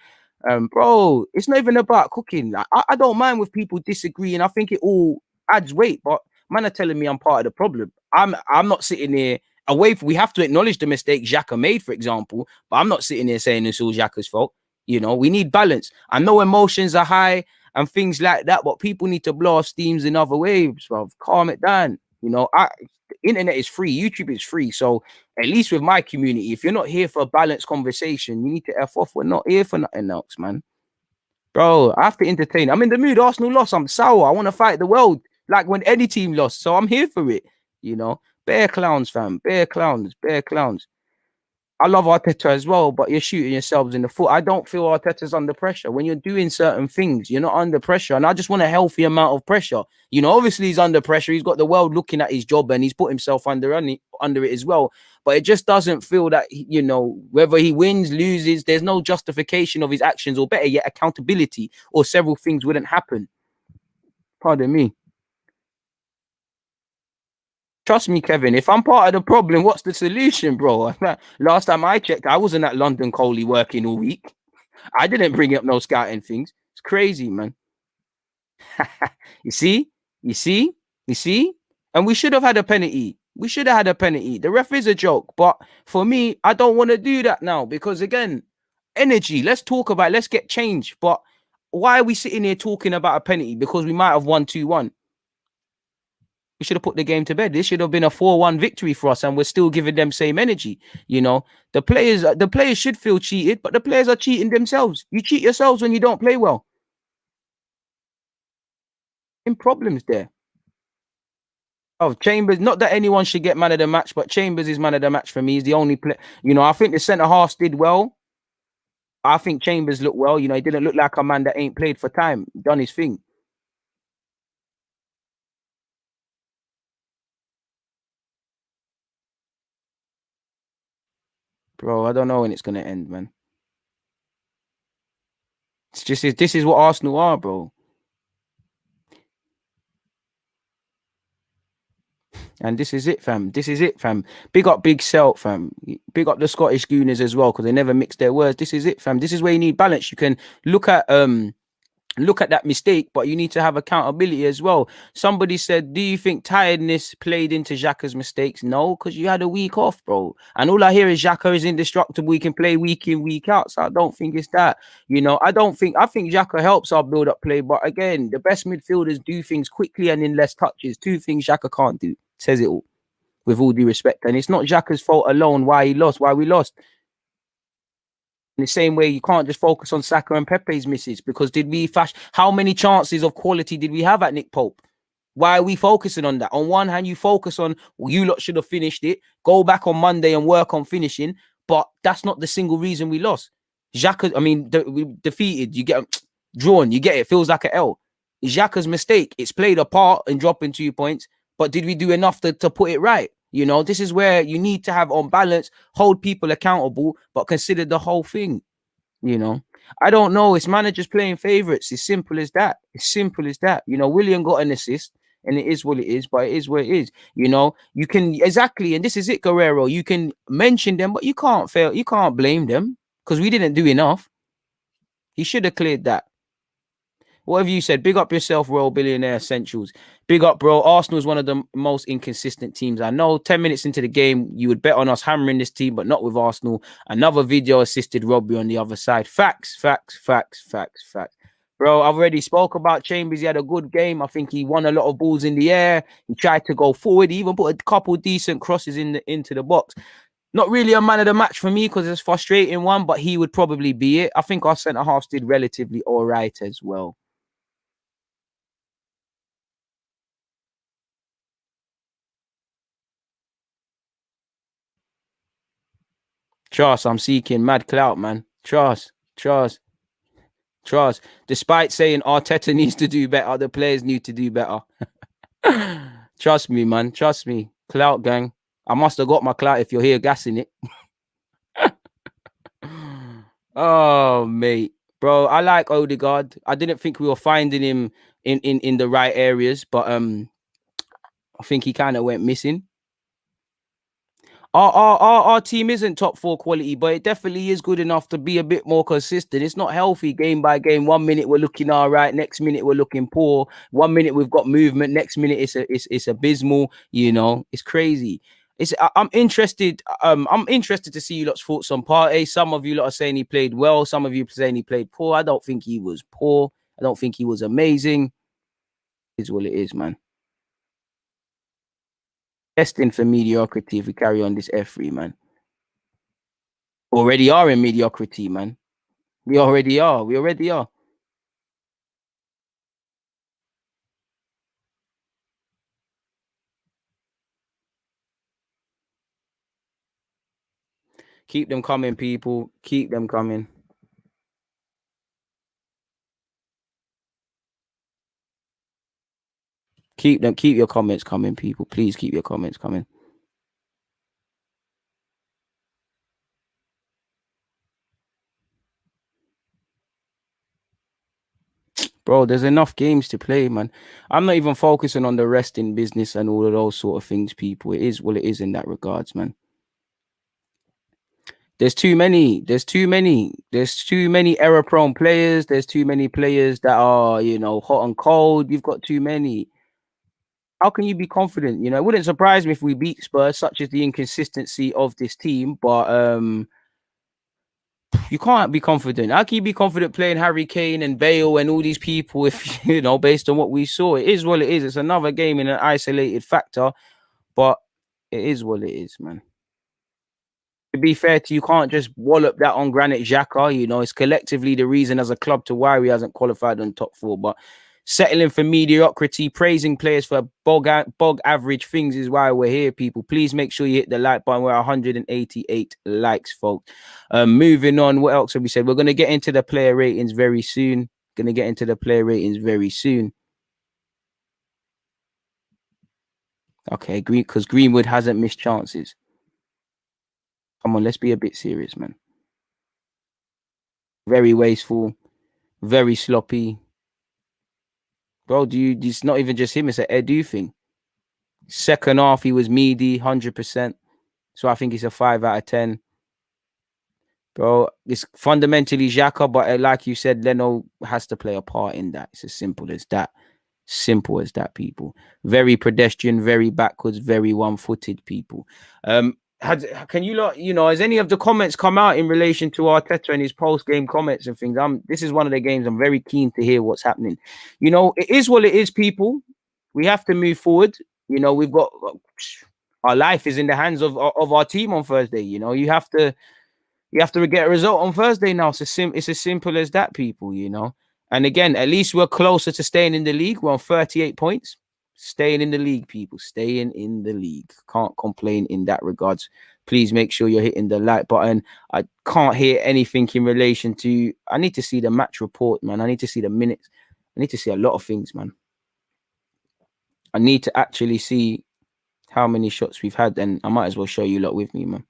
bro. It's not even about cooking. Like, I don't mind with people disagreeing. I think it all adds weight, but man are telling me I'm part of the problem. I'm not sitting here we have to acknowledge the mistake Xhaka made, for example. But I'm not sitting here saying it's all Xhaka's fault. You know, we need balance. I know emotions are high and things like that, but people need to blow off steams in other waves, bro. Calm it down. You know, the internet is free, YouTube is free. So at least with my community, if you're not here for a balanced conversation, you need to F off. We're not here for nothing else, man. Bro, I have to entertain. I'm in the mood. Arsenal lost. I'm sour. I want to fight the world like when any team lost. So I'm here for it. You know, bear clowns, fam. Bear clowns. Bear clowns. I love Arteta as well, but you're shooting yourselves in the foot. I don't feel Arteta's under pressure. When you're doing certain things, you're not under pressure. And I just want a healthy amount of pressure. You know, obviously he's under pressure. He's got the world looking at his job and he's put himself under it as well. But it just doesn't feel that, you know, whether he wins, loses, there's no justification of his actions, or better yet, accountability, or several things wouldn't happen. Pardon me. Trust me, Kevin, if I'm part of the problem, what's the solution, bro? Last time I checked, I wasn't at London Coley working all week. I didn't bring up no scouting things. It's crazy, man. You see? You see? You see? And we should have had a penalty. We should have had a penalty. The ref is a joke. But for me, I don't want to do that now because, again, energy. Let's talk about it. Let's get change. But why are we sitting here talking about a penalty? Because we might have won 2-1. We should have put the game to bed. This should have been a 4-1 victory for us, and we're still giving them same energy. You know, the players should feel cheated, but the players are cheating themselves. You cheat yourselves when you don't play well. In problems there. Oh, Chambers, not that anyone should get man of the match, but Chambers is man of the match for me. He's the only player. You know, I think the centre halves did well. I think Chambers looked well. You know, he didn't look like a man that ain't played for time, done his thing. Bro, I don't know when it's gonna end, man. It's just this is what Arsenal are, bro. And this is it, fam. This is it, fam. Big up Big Celt, fam. Big up the Scottish Gooners as well, because they never mix their words. This is it, fam. This is where you need balance. You can look at that mistake, but you need to have accountability as well. Somebody said, do you think tiredness played into Xhaka's mistakes? No, because you had a week off, bro. And all I hear is Xhaka is indestructible. He can play week in, week out. So I don't think it's that. You know, I think Xhaka helps our build-up play. But again, the best midfielders do things quickly and in less touches. Two things Xhaka can't do. Says it all, with all due respect. And it's not Xhaka's fault alone why we lost. In the same way, you can't just focus on Saka and Pepe's misses, because how many chances of quality did we have at Nick Pope? Why are we focusing on that? On one hand, you focus on, well, you lot should have finished it. Go back on Monday and work on finishing. But that's not the single reason we lost. Xhaka, I mean, we defeated. You get drawn. You get it. Feels like an L. Xhaka's mistake. It's played a part in dropping 2 points. But did we do enough to put it right? You know, this is where you need to have on balance, hold people accountable, but consider the whole thing. You know, I don't know. It's managers playing favourites. It's simple as that. It's simple as that. You know, William got an assist, and it is what it is, but it is what it is. You know, you can exactly, and this is it, Guerrero. You can mention them, but you can't fail. You can't blame them because we didn't do enough. He should have cleared that. What have you said? Big up yourself, Royal Billionaire Essentials. Big up, bro. Arsenal is one of the most inconsistent teams I know. 10 minutes into the game, you would bet on us hammering this team, but not with Arsenal. Another video assisted Robbie on the other side. Facts. Bro, I've already spoke about Chambers. He had a good game. I think he won a lot of balls in the air. He tried to go forward. He even put a couple decent crosses into the box. Not really a man of the match for me because it's a frustrating one, but he would probably be it. I think our centre-halves did relatively all right as well. Trust, I'm seeking mad clout, man. Trust. Despite saying Arteta needs to do better, the players need to do better. Trust me, man. Trust me. Clout gang. I must have got my clout if you're here gassing it. Oh, mate. Bro, I like Odegaard. I didn't think we were finding him in the right areas, but I think he kind of went missing. Our team isn't top 4 quality, but it definitely is good enough to be a bit more consistent. It's not healthy game by game. 1 minute we're looking all right, next minute we're looking poor. 1 minute we've got movement, next minute it's abysmal. You know, it's crazy. I'm interested. I'm interested to see you lot's thoughts on Partey. Some of you lot are saying he played well. Some of you saying he played poor. I don't think he was poor. I don't think he was amazing. Is what it is, man. Destined for mediocrity if we carry on this F3, man. Already are in mediocrity, man. We already are. We already are. Keep them coming, people. Keep them coming. Keep your comments coming, people. Please keep your comments coming. Bro, there's enough games to play, man. I'm not even focusing on the rest in business and all of those sort of things, people. It is what it is in that regards, man. There's too many. There's too many. There's too many error-prone players. There's too many players that are, hot and cold. You've got too many. How can you be confident? It wouldn't surprise me if we beat Spurs, such as the inconsistency of this team. But you can't be confident. How can you be confident playing Harry Kane and Bale and all these people if based on what we saw? It is what it is. It's another game in an isolated factor, but it is what it is, man. To be fair to you, can't just wallop that on Granit Xhaka. It's collectively the reason as a club to why he hasn't qualified on top four. But settling for mediocrity, praising players for bog average things is why we're here, people. Please make sure you hit the like button. We're 188 likes, folks. Moving on, what else have we said? We're going to get into the player ratings very soon. Okay, because Greenwood hasn't missed chances. Come on, let's be a bit serious, man. Very wasteful, very sloppy. Bro, it's not even just him, it's an Edu thing. Second half, he was meaty, 100%. So I think it's a 5 out of 10. Bro, it's fundamentally Xhaka, but like you said, Leno has to play a part in that. It's as simple as that. Simple as that, people. Very pedestrian, very backwards, very one-footed, people. Can you lot, has any of the comments come out in relation to Arteta and his post-game comments and things? This is one of the games I'm very keen to hear what's happening. It is what it is, people. We have to move forward. We've got our life is in the hands of our team on Thursday. You have to get a result on Thursday now. It's as simple as that, people. And again, at least we're closer to staying in the league. We're on 38 points. Staying in the league, people. Staying in the league. Can't complain in that regards. Please make sure you're hitting the like button. I can't hear anything in relation to. I need to see the match report, man. I need to see the minutes. I need to see a lot of things, man. I need to actually see how many shots we've had, and I might as well show you lot with me, man.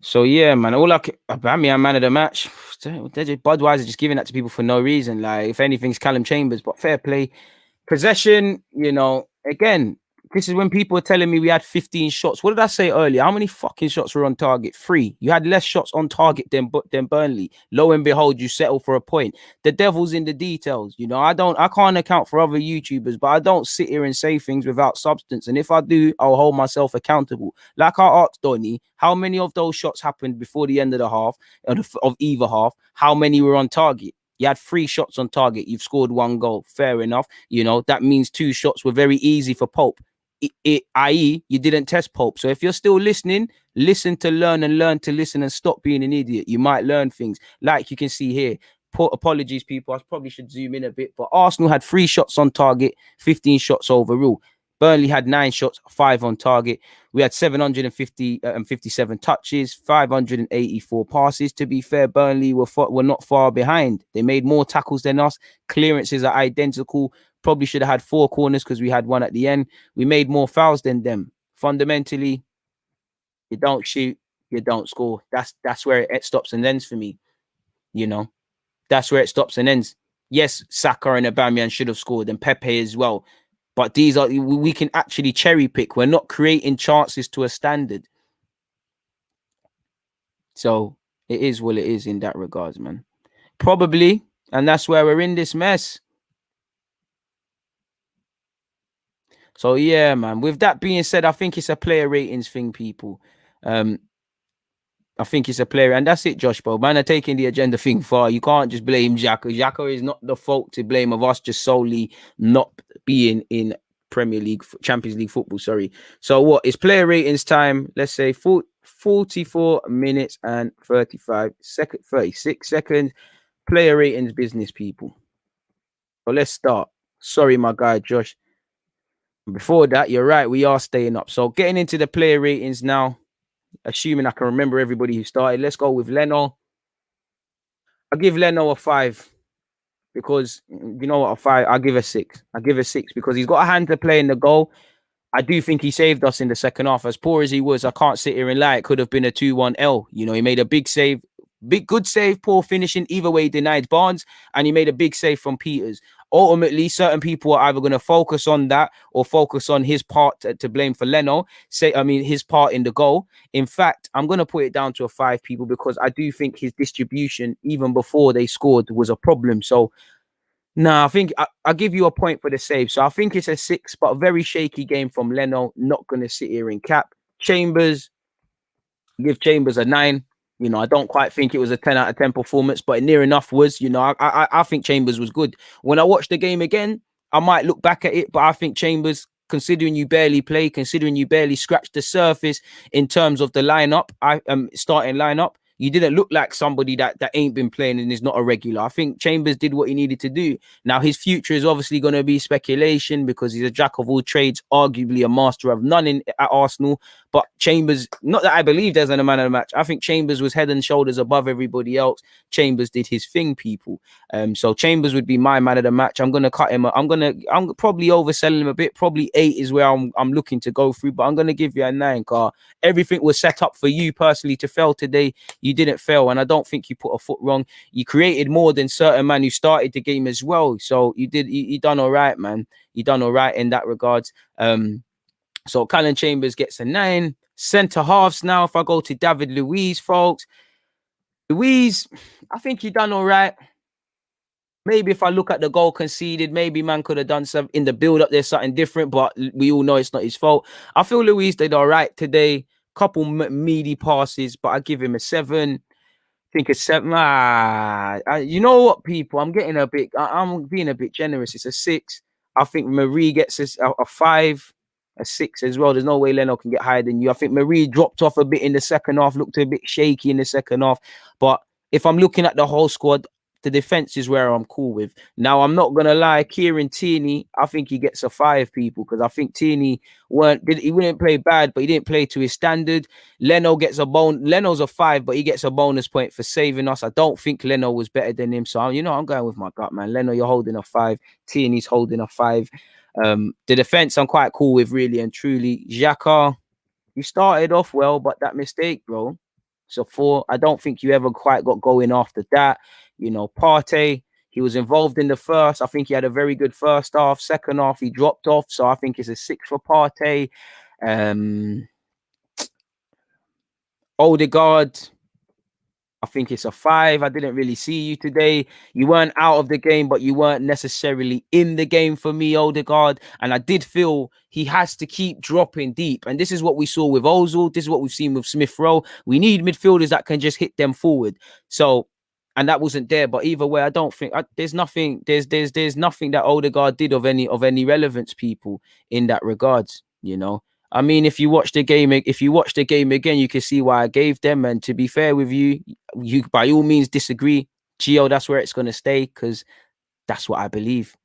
So yeah, man. Aubameyang man of the match. Budweiser just giving that to people for no reason. Like if anything's Callum Chambers, but fair play. Possession, again, this is when people are telling me we had 15 shots. What did I say earlier? How many fucking shots were on target? 3. You had less shots on target than Burnley. Lo and behold, you settle for a point. The devil's in the details. I can't account for other YouTubers, but I don't sit here and say things without substance. And if I do, I'll hold myself accountable. Like I asked Donny, how many of those shots happened before the end of the half, of either half? How many were on target? You had 3 shots on target. You've scored 1 goal. Fair enough. That means 2 shots were very easy for Pope. I.e., you didn't test Pope. So if you're still listening, listen to learn and learn to listen and stop being an idiot. You might learn things like you can see here. Apologies, people. I probably should zoom in a bit. But Arsenal had 3 shots on target, 15 shots overall. Burnley had 9 shots, 5 on target. We had 757 touches, 584 passes. To be fair, Burnley were not far behind. They made more tackles than us. Clearances are identical. Probably should have had 4 corners because we had 1 at the end. We made more fouls than them. Fundamentally, you don't shoot, you don't score. That's where it stops and ends for me. That's where it stops and ends. Yes, Saka and Aubameyang should have scored, and Pepe as well. But we can actually cherry pick. We're not creating chances to a standard. So it is what it is in that regards, man. Probably, and that's where we're in this mess. So yeah, man. With that being said, I think it's a player ratings thing, people. I think it's a player, and that's it, Josh, bro. Man are taking the agenda thing far. You can't just blame Xhaka. Xhaka is not the fault to blame of us just solely not being in Premier League, Champions League football. Sorry. So what? It's player ratings time. Let's say 44 minutes and 36 seconds. Player ratings business, people. So let's start. Sorry, my guy, Josh. Before that, you're right. We are staying up. So getting into the player ratings now, assuming I can remember everybody who started. Let's go with Leno. I give Leno a 5 because you know what, a 5. I give a 6. I give a 6 because he's got a hand to play in the goal. I do think he saved us in the second half. As poor as he was, I can't sit here and lie. It could have been a 2-1 L. You know, he made a big save, good save, poor finishing. Either way, he denied Barnes, and he made a big save from Peters. Ultimately, certain people are either going to focus on that or focus on his part to blame for Leno. His part in the goal. In fact, I'm going to put it down to a 5, people, because I do think his distribution, even before they scored, was a problem. So no, I think I'll give you a point for the save. So I think it's a 6, but a very shaky game from Leno. Not going to sit here and cap. Chambers, give Chambers a 9. You know, I don't quite think it was a 10 out of 10 performance, but near enough was. You know, I think Chambers was good. When I watch the game again, I might look back at it, but I think Chambers, considering you barely play, considering you barely scratched the surface in terms of the lineup, starting lineup, you didn't look like somebody that ain't been playing and is not a regular. I think Chambers did what he needed to do. Now, his future is obviously going to be speculation because he's a jack of all trades, arguably a master of none at Arsenal. But Chambers, not that I believe there's a man of the match. I think Chambers was head and shoulders above everybody else. Chambers did his thing, people. So Chambers would be my man of the match. I'm gonna cut him. I'm probably overselling him a bit. Probably 8 is where I'm looking to go through. But I'm gonna give you a 9, car. Everything was set up for you personally to fail today. You didn't fail, and I don't think you put a foot wrong. You created more than certain man who started the game as well. So you did. You done all right, man. You done all right in that regards. So Callum Chambers gets a 9. Centre halves now. If I go to David Luiz, folks, Luiz, I think he done all right. Maybe if I look at the goal conceded, maybe man could have done something in the build up. There's something different, but we all know it's not his fault. I feel Luiz did all right today. Couple meaty passes, but I give him a 7. Think it's 7. You know what, people? I'm getting a bit. I'm being a bit generous. It's a 6. I think Marie gets a 5, a 6 as well. There's no way Leno can get higher than you. I think Marie dropped off a bit in the second half, looked a bit shaky in the second half. But if I'm looking at the whole squad, the defense is where I'm cool with. Now, I'm not gonna lie, Kieran Tierney, I think he gets a 5, people, because I think Tierney he wouldn't play bad, but he didn't play to his standard. Leno's a 5, but he gets a bonus point for saving us. I don't think Leno was better than him. So I'm going with my gut, man. Leno, you're holding a 5. Tierney's holding a 5. The defense I'm quite cool with, really and truly. Xhaka, you started off well, but that mistake, bro. So 4. I don't think you ever quite got going after that. Partey, he was involved in the first. I think he had a very good first half. Second half, he dropped off. So I think it's a 6 for Partey. Odegaard, I think it's a 5. I didn't really see you today. You weren't out of the game, but you weren't necessarily in the game for me, Odegaard. And I did feel he has to keep dropping deep. And this is what we saw with Ozil. This is what we've seen with Smith Rowe. We need midfielders that can just hit them forward. So, and that wasn't there. But either way, I don't think there's nothing that Odegaard did of any relevance, people, in that regards. I mean, if you watch the game again, you can see why I gave them. And to be fair with you, you by all means disagree. Gio, that's where it's gonna stay because that's what I believe.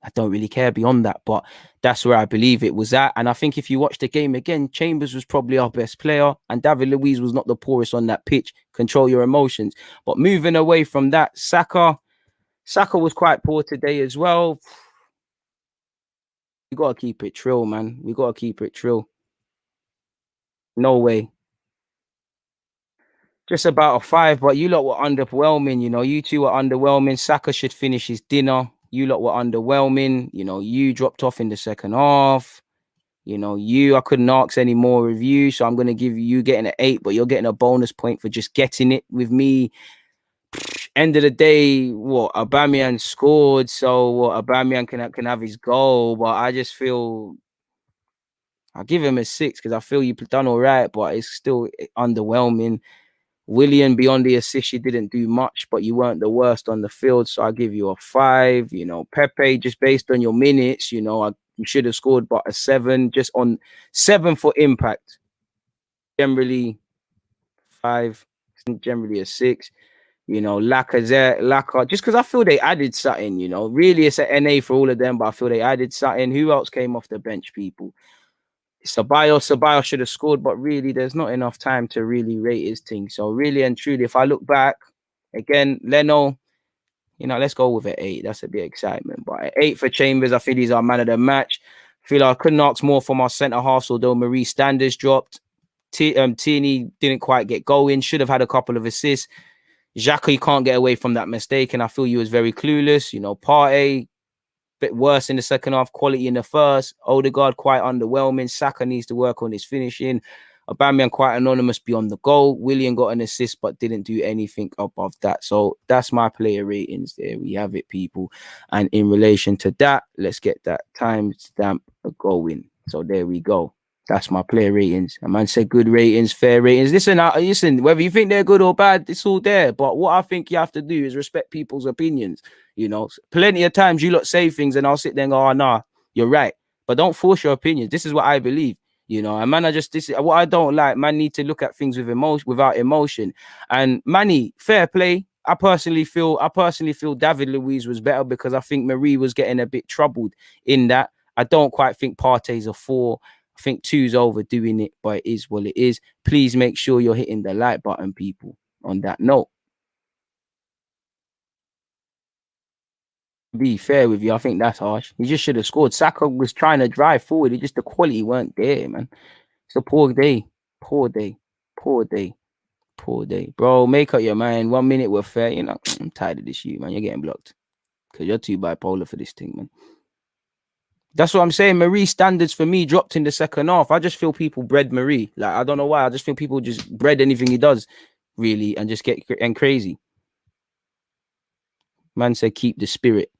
I don't really care beyond that, but that's where I believe it was at. And I think if you watch the game again, Chambers was probably our best player, and David Luiz was not the poorest on that pitch. Control your emotions. But moving away from that, Saka was quite poor today as well. We gotta keep it trill, man. We gotta keep it trill. No way. Just about a 5, but you lot were underwhelming. You two were underwhelming. Saka should finish his dinner. You lot were underwhelming. You dropped off in the second half. I couldn't ask any more of you, so I'm going to give you getting an 8, but you're getting a bonus point for just getting it with me. End of the day, Aubameyang scored, so Aubameyang can have his goal, but I just feel I'll give him a 6 because I feel you've done all right, but it's still underwhelming. William, beyond the assist, you didn't do much, but you weren't the worst on the field. So I'll give you a 5. You know, Pepe, just based on your minutes, you know, you should have scored, but a 7, just on 7 for impact. Generally, 5, generally a 6. You know, Lacazette, just because I feel they added something, you know. Really, it's an NA for all of them, but I feel they added something. Who else came off the bench, people? Ceballos should have scored, but really, there's not enough time to really rate his thing. So really and truly, if I look back, again, Leno, you know, let's go with an 8. That's a bit of excitement. But an 8 for Chambers, I feel he's our man of the match. I feel like I couldn't ask more from our centre halves, although Marie standards dropped. Tierney didn't quite get going, should have had a couple of assists. Xhaka, you can't get away from that mistake, and I feel you was very clueless. You know, Partey, bit worse in the second half, quality in the first. Odegaard, quite underwhelming. Saka needs to work on his finishing. Aubameyang, quite anonymous beyond the goal. William got an assist, but didn't do anything above that. So that's my player ratings there. We have it, people. And in relation to that, let's get that timestamp going. So there we go. That's my player ratings. A man said good ratings, fair ratings. Listen, whether you think they're good or bad, it's all there. But what I think you have to do is respect people's opinions. You know, plenty of times you lot say things and I'll sit there and go, oh, nah, you're right. But don't force your opinions. This is what I believe. You know, and man, this is what I don't like. Man, need to look at things with emotion, without emotion. And Manny, fair play. I personally feel David Luiz was better because I think Marie was getting a bit troubled in that. I don't quite think Partey's a 4. I think 2's overdoing it, but it is what it is. Please make sure you're hitting the like button, people. On that note, be fair with you, I think that's harsh. He just should have scored. Saka was trying to drive forward. It just the quality weren't there, man. It's a poor day. Poor day. Poor day. Poor day. Bro, make up your mind. 1 minute we're fair. You know, I'm tired of this shit, man. You're getting blocked. Because you're too bipolar for this thing, man. That's what I'm saying. Marie standards for me dropped in the second half. I just feel people bred Marie. Like, I don't know why. I just feel people just bred anything he does, really, and just get crazy. Man said, keep the spirit.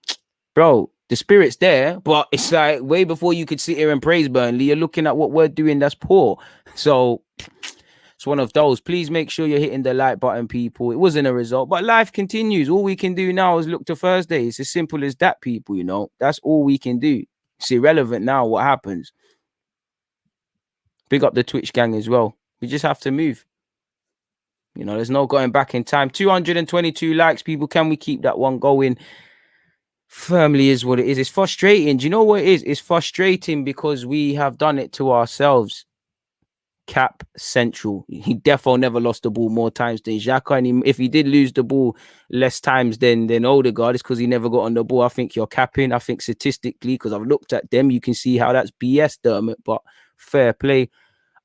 Bro, the spirit's there, but it's like way before you could sit here and praise Burnley, you're looking at what we're doing that's poor. So it's one of those. Please make sure you're hitting the like button, people. It wasn't a result, but life continues. All we can do now is look to Thursday. It's as simple as that, people, you know. That's all we can do. It's irrelevant now what happens. Big up the Twitch gang as well. We just have to move. You know, there's no going back in time. 222 likes, people. Can we keep that one going? Firmly is what it is. It's frustrating. Do you know what it is? It's frustrating because we have done it to ourselves. Cap Central. He defo never lost the ball more times than Xhaka. And if he did lose the ball less times than Odegaard, it's because he never got on the ball. I think you're capping. I think statistically, because I've looked at them, you can see how that's BS, Dermot. But fair play.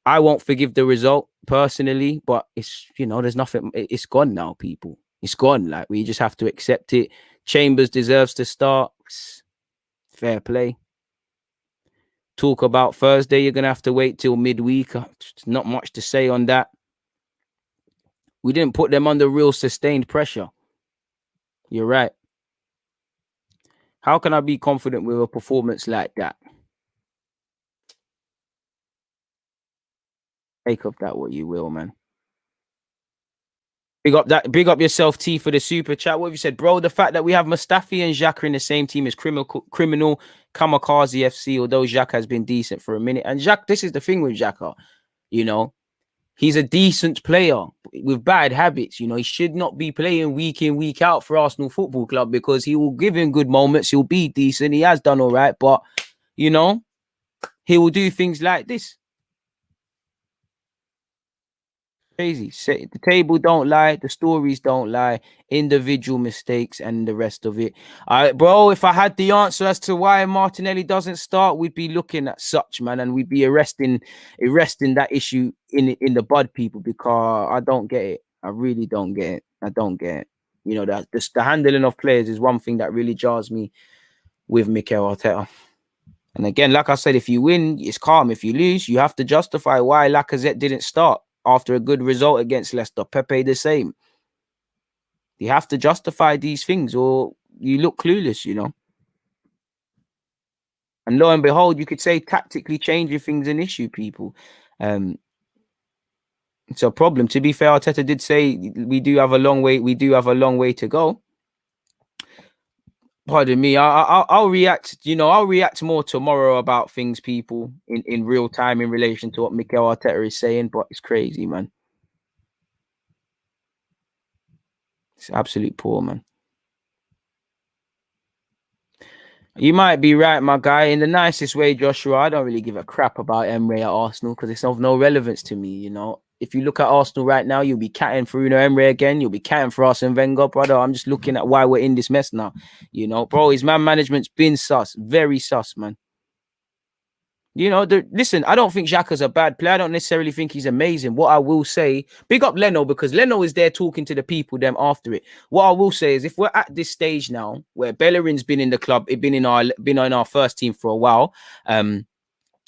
I won't forgive the result personally, but it's, you know, there's nothing. It's gone now, people. It's gone. Like, we just have to accept it. Chambers deserves to start. Fair play. Talk about Thursday, you're going to have to wait till midweek. Not much to say on that. We didn't put them under real sustained pressure. You're right. How can I be confident with a performance like that? Take of that what you will, man. Big up yourself, T, for the super chat. What have you said, bro? The fact that we have Mustafi and Xhaka in the same team is criminal kamikaze FC, although Xhaka has been decent for a minute. And Xhaka, this is the thing with Xhaka, you know, he's a decent player with bad habits. You know, he should not be playing week in, week out for Arsenal Football Club because he will give him good moments. He'll be decent. He has done all right, but, you know, he will do things like this. Crazy. Say the table don't lie, the stories don't lie, individual mistakes and the rest of it. Bro, if I had the answer as to why Martinelli doesn't start, we'd be looking at such, man, and we'd be arresting that issue in the bud, people, because I don't get it. I really don't get it. I don't get it. You know, that the handling of players is one thing that really jars me with Mikel Arteta. And again, like I said, if you win, it's calm. If you lose, you have to justify why Lacazette didn't start after a good result against Leicester. Pepe the same. You have to justify these things or you look clueless, you know. And lo and behold, you could say tactically changing things an issue, people. It's a problem. To be fair, Arteta did say we do have a long way. We do have a long way to go. Pardon me. I'll react. I'll react more tomorrow about things, people, in real time in relation to what Mikel Arteta is saying. But it's crazy, man. It's absolute poor, man. You might be right, my guy. In the nicest way, Joshua, I don't really give a crap about Emre at Arsenal because it's of no relevance to me, If you look at Arsenal right now, you'll be catting for Emre again. You'll be catting for Arsene Wenger, brother. I'm just looking at why we're in this mess now. Bro, his man management's been sus. Very sus, man. Listen, I don't think Xhaka's a bad player. I don't necessarily think he's amazing. What I will say, big up Leno, because Leno is there talking to the people them after it. What I will say is if we're at this stage now where Bellerin's been in the club, been on our first team for a while, and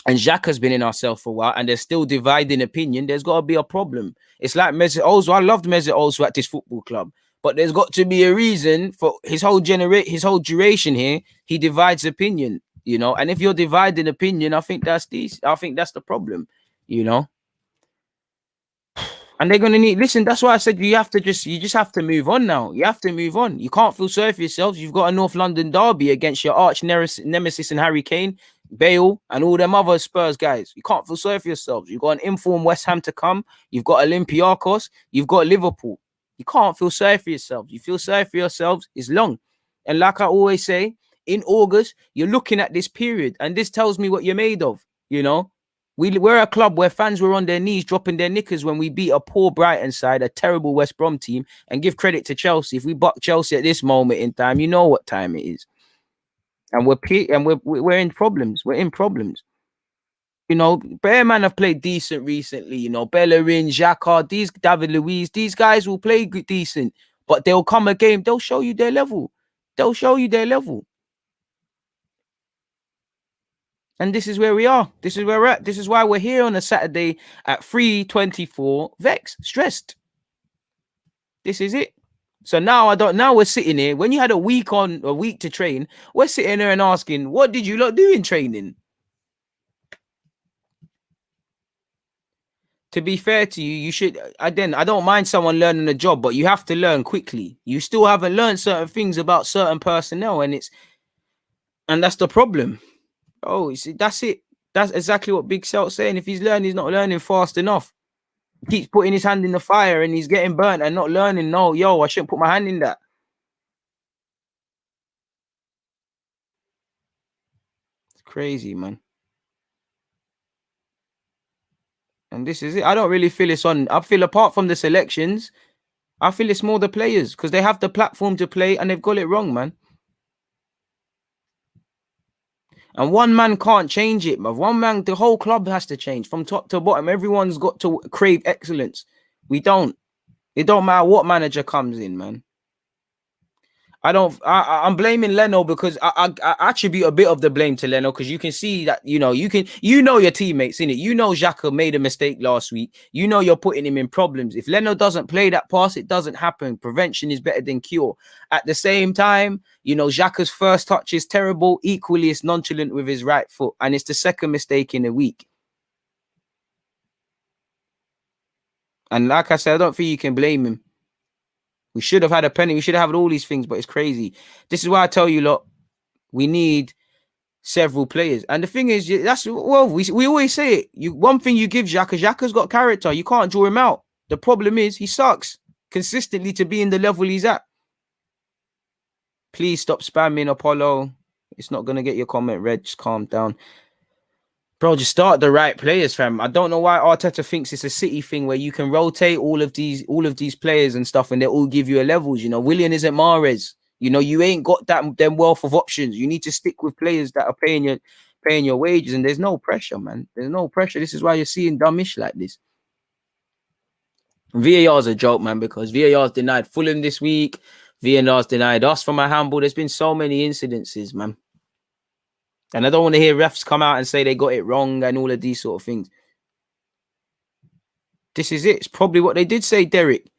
Xhaka's been in ourselves for a while, and there's still dividing opinion, there's got to be a problem. It's like Mesut Ozil. I loved Mesut Ozil at this football club, but there's got to be a reason for his whole duration here. He divides opinion. And if you're dividing opinion, I think that's the problem, And they're gonna listen. That's why I said you just have to move on now. You have to move on. You can't feel sorry for yourselves. You've got a North London derby against your arch nemesis and Harry Kane, Bale, and all them other Spurs guys. You can't feel sorry for yourselves. You've got an informed West Ham to come. You've got Olympiacos. You've got Liverpool. You can't feel sorry for yourselves. You feel sorry for yourselves. It's long, and like I always say. In August, you're looking at this period, and this tells me what you're made of. We're a club where fans were on their knees, dropping their knickers when we beat a poor Brighton side, a terrible West Brom team, and give credit to Chelsea. If we buck Chelsea at this moment in time, you know what time it is, and we're in problems. We're in problems. Bear man have played decent recently. Bellerin, Xhaka, these David Luiz, these guys will play decent, but they'll come a game. They'll show you their level. And this is where we are. This is where we're at. This is why we're here on a Saturday at 3:24, vexed, stressed. This is it. So now we're sitting here. When you had a week to train, we're sitting there and asking, what did you lot do in training? To be fair to you, you should. I don't mind someone learning a job, but you have to learn quickly. You still haven't learned certain things about certain personnel, and that's the problem. Oh, you see, that's it. That's exactly what Big Celt's saying. If he's not learning fast enough. He keeps putting his hand in the fire and he's getting burnt and not learning. No, I shouldn't put my hand in that. It's crazy, man. And this is it. I don't really feel it's on. I feel apart from the selections, I feel it's more the players because they have the platform to play and they've got it wrong, man. And one man can't change it, man. One man, the whole club has to change from top to bottom. Everyone's got to crave excellence. We don't. It don't matter what manager comes in, man. I'm blaming Leno because I attribute a bit of the blame to Leno because you can see that, your teammates in it. Xhaka made a mistake last week. You're putting him in problems. If Leno doesn't play that pass, it doesn't happen. Prevention is better than cure. At the same time, Xhaka's first touch is terrible. Equally, it's nonchalant with his right foot. And it's the second mistake in a week. And like I said, I don't think you can blame him. We should have had a penny. We should have had all these things, but it's crazy. This is why I tell you, lot, we need several players. And the thing is, we always say it. One thing you give Xhaka, Xhaka's got character. You can't draw him out. The problem is he sucks consistently to be in the level he's at. Please stop spamming Apollo. It's not going to get your comment read. Just calm down. Bro, just start the right players, fam. I don't know why Arteta thinks it's a City thing where you can rotate all of these players and stuff and they all give you a levels. Willian isn't Mahrez. You ain't got them wealth of options. You need to stick with players that are paying your wages, and there's no pressure, man. There's no pressure. This is why you're seeing dumbish like this. VAR's a joke, man, because VAR's denied Fulham this week. VAR's denied us from a handball. There's been so many incidences, man. And I don't want to hear refs come out and say they got it wrong and all of these sort of things. This is it. It's probably what they did say, Derek.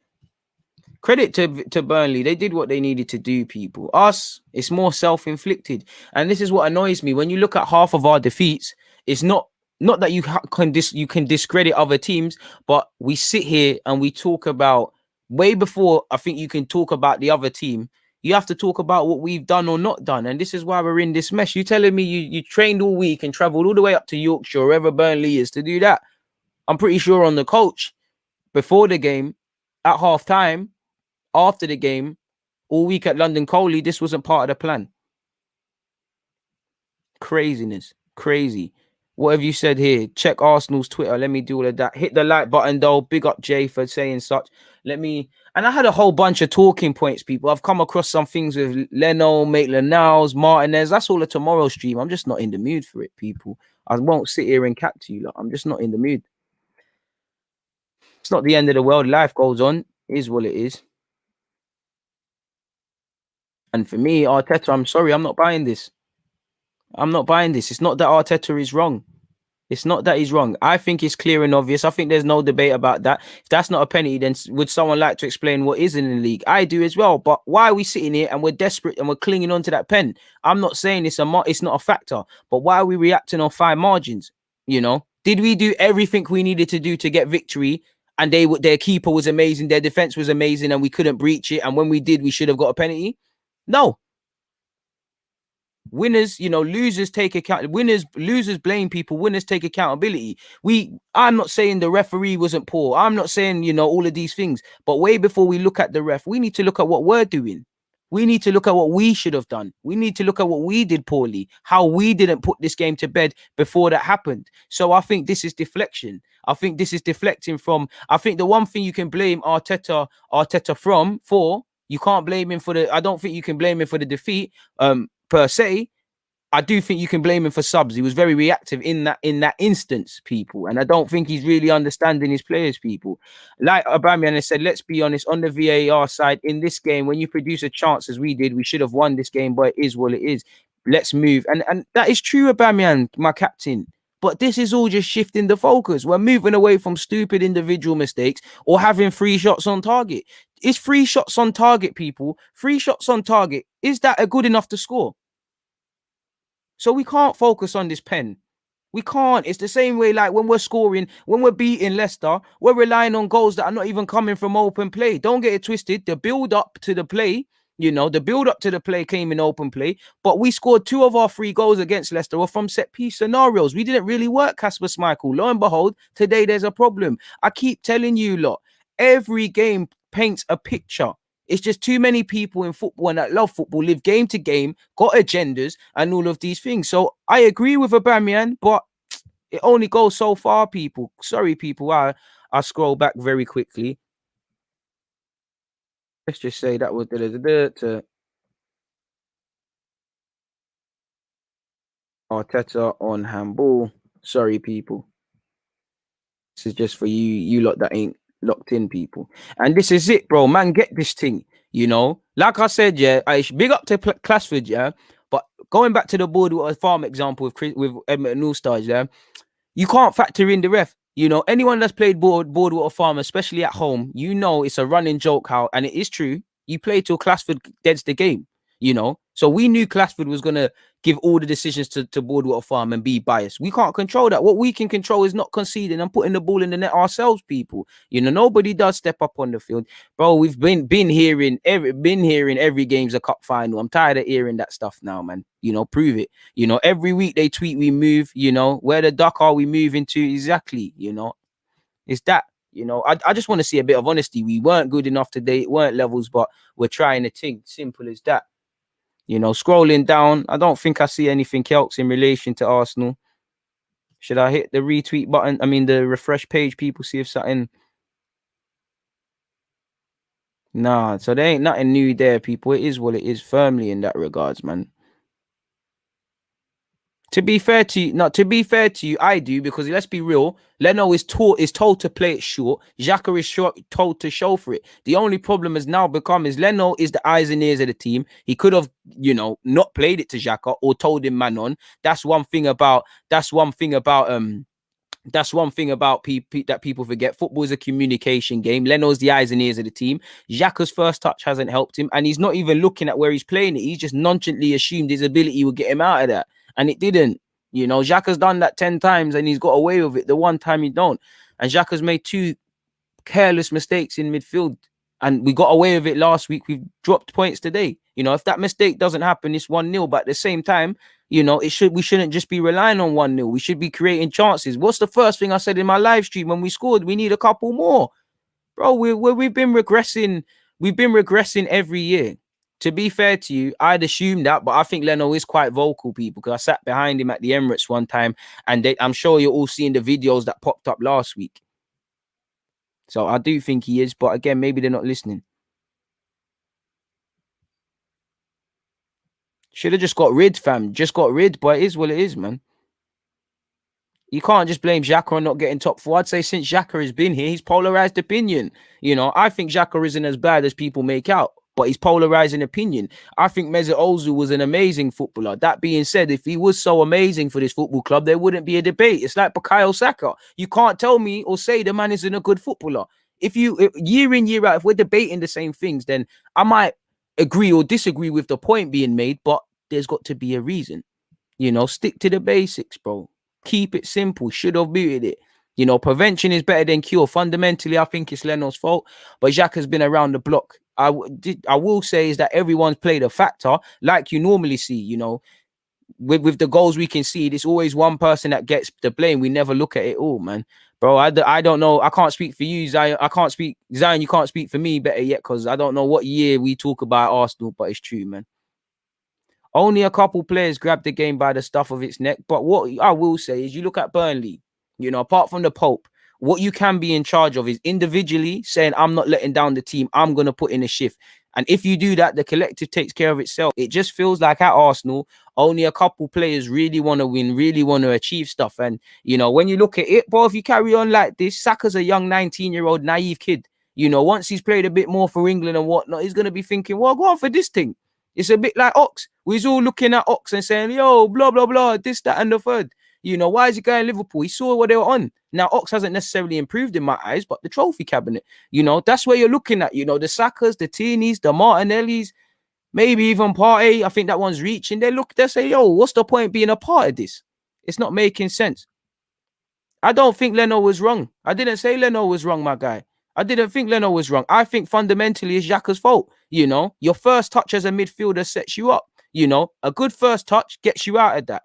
Credit to Burnley. They did what they needed to do, people. Us, it's more self-inflicted. And this is what annoys me. When you look at half of our defeats, it's not that you can discredit other teams, but we sit here and we talk about way before I think you can talk about the other team. You have to talk about what we've done or not done. And this is why we're in this mess. You telling me you trained all week and traveled all the way up to Yorkshire, wherever Burnley is, to do that. I'm pretty sure on the coach before the game, at half time, after the game, all week at London Coley, this wasn't part of the plan. Craziness. Crazy. What have you said here? Check Arsenal's Twitter. Let me do all of that. Hit the like button, though. Big up Jay for saying such. And I had a whole bunch of talking points, people. I've come across some things with Leno, Maitland-Niles, Martinez. That's all a tomorrow stream. I'm just not in the mood for it, people. I won't sit here and cap to you. Like, I'm just not in the mood. It's not the end of the world. Life goes on. It is what it is. And for me, Arteta, I'm sorry, I'm not buying this. I'm not buying this. It's not that Arteta is wrong. It's not that he's wrong. I think it's clear and obvious. I think there's no debate about that. If that's not a penalty, then would someone like to explain what is in the league? I do as well. But why are we sitting here and we're desperate and we're clinging on to that pen? I'm not saying it's not a factor. But why are we reacting on fine margins? You know, did we do everything we needed to do to get victory? And their keeper was amazing, their defense was amazing, and we couldn't breach it. And when we did, we should have got a penalty. No. Winners, losers take account. Losers blame people. Winners take accountability. I'm not saying the referee wasn't poor. I'm not saying, all of these things. But way before we look at the ref, we need to look at what we're doing. We need to look at what we should have done. We need to look at what we did poorly, how we didn't put this game to bed before that happened. So I think this is deflection. I think this is deflecting from, I think the one thing you can blame Arteta for, you can't blame him I don't think you can blame him for the defeat per se. I do think you can blame him for subs. He was very reactive in that instance, people. And I don't think he's really understanding his players, people. Like Aubameyang has said, let's be honest, on the VAR side, in this game, when you produce a chance as we did, we should have won this game, but it is what it is. Let's move. And that is true, Aubameyang, my captain. But this is all just shifting the focus. We're moving away from stupid individual mistakes or having 3 shots on target. It's 3 shots on target, people. 3 shots on target. Is that good enough to score? So we can't focus on this pen. We can't. It's the same way like when we're scoring, when we're beating Leicester, we're relying on goals that are not even coming from open play. Don't get it twisted. The build up to the play, the build up to the play came in open play, but we scored 2 of our 3 goals against Leicester were from set piece scenarios. We didn't really work Kasper Schmeichel. Lo and behold, today there's a problem. I keep telling you lot, every game paints a picture. It's just too many people in football and that love football live game to game, got agendas and all of these things. So I agree with Aubameyang, but it only goes so far, people. Sorry, people. I scroll back very quickly. Let's just say that was to Arteta on handball. Sorry, people. This is just for you lot that ain't locked in, people. And this is it, bro. Man, get this thing. Like I said, yeah, I big up to Classford, yeah. But going back to the Boardwater Farm example with Edmonton All-Stars, yeah, you can't factor in the ref. Anyone that's played Boardwater Farm, especially at home, it's a running joke how, and it is true, you play till Classford deads the game, So we knew Classford was going to give all the decisions to Boardwater Farm and be biased. We can't control that. What we can control is not conceding and putting the ball in the net ourselves, people. Nobody does step up on the field. Bro, we've been hearing every game's a cup final. I'm tired of hearing that stuff now, man. Prove it. Every week they tweet we move, where the duck are we moving to exactly, It's that. I just want to see a bit of honesty. We weren't good enough today. It weren't levels, but we're trying to think. Simple as that. Scrolling down, I don't think I see anything else in relation to Arsenal. Should I hit the retweet button? I mean, the refresh page, people, see if something. Nah, so there ain't nothing new there, people. It is what it is, firmly in that regards, man. To be fair to you, I do, because let's be real. Leno is told to play it short. Xhaka is told to show for it. The only problem has now become is Leno is the eyes and ears of the team. He could have, not played it to Xhaka or told him man on. That's one thing about That's one thing about people that people forget. Football is a communication game. Leno's the eyes and ears of the team. Xhaka's first touch hasn't helped him, and he's not even looking at where he's playing it. He's just nonchalantly assumed his ability would get him out of that, and it didn't. You know, Xhaka's done that 10 times, and he's got away with it. The one time he don't, and Xhaka's made 2 careless mistakes in midfield, and we got away with it last week. We've dropped points today. You know, if that mistake doesn't happen, it's 1-0. But at the same time, you know, we shouldn't just be relying on 1-0. We should be creating chances. What's the first thing I said in my live stream when we scored? We need a couple more, bro. We've been regressing. We've been regressing every year. To be fair to you, I'd assume that, but I think Leno is quite vocal, people, because I sat behind him at the Emirates one time, and I'm sure you're all seeing the videos that popped up last week. So I do think he is, but again, maybe they're not listening. Should have just got rid, fam. Just got rid, but it is what it is, man. You can't just blame Xhaka on not getting top 4. I'd say since Xhaka has been here, he's polarized opinion. You know, I think Xhaka isn't as bad as people make out, but he's polarizing opinion. I think Mesut Ozil was an amazing footballer. That being said, if he was so amazing for this football club, there wouldn't be a debate. It's like Bukayo Saka. You can't tell me or say the man isn't a good footballer. If year in, year out, if we're debating the same things, then I might agree or disagree with the point being made, but there's got to be a reason. You know, stick to the basics, bro. Keep it simple. Should have muted it. You know, prevention is better than cure. Fundamentally, I think it's Leno's fault, but Xhaka's been around the block. I will say is that everyone's played a factor like you normally see, you know, with the goals we can see, there's always one person that gets the blame. We never look at it all, man. Bro, I don't know. I can't speak for you, Zion. I can't speak, Zion, you can't speak for me better yet, because I don't know what year we talk about Arsenal, but it's true, man. Only a couple players grabbed the game by the stuff of its neck. But what I will say is you look at Burnley, you know, apart from the Pope, what you can be in charge of is individually saying, I'm not letting down the team. I'm going to put in a shift. And if you do that, the collective takes care of itself. It just feels like at Arsenal, only a couple players really want to win, really want to achieve stuff. And, you know, when you look at it, bro, if you carry on like this, Saka's a young 19-year-old naive kid. You know, once he's played a bit more for England and whatnot, he's going to be thinking, well, go on for this thing. It's a bit like Ox. We're all looking at Ox and saying, yo, blah, blah, blah, this, that, and the third. You know, why is he going Liverpool? He saw what they were on. Now, Ox hasn't necessarily improved in my eyes, but the trophy cabinet, you know, that's where you're looking at. You know, the Sakas, the Tierneys, the Martinellis, maybe even Partey. I think that one's reaching. They say, yo, what's the point being a part of this? It's not making sense. I don't think Leno was wrong. I didn't say Leno was wrong, my guy. I didn't think Leno was wrong. I think fundamentally it's Xhaka's fault. You know, your first touch as a midfielder sets you up. You know, a good first touch gets you out of that.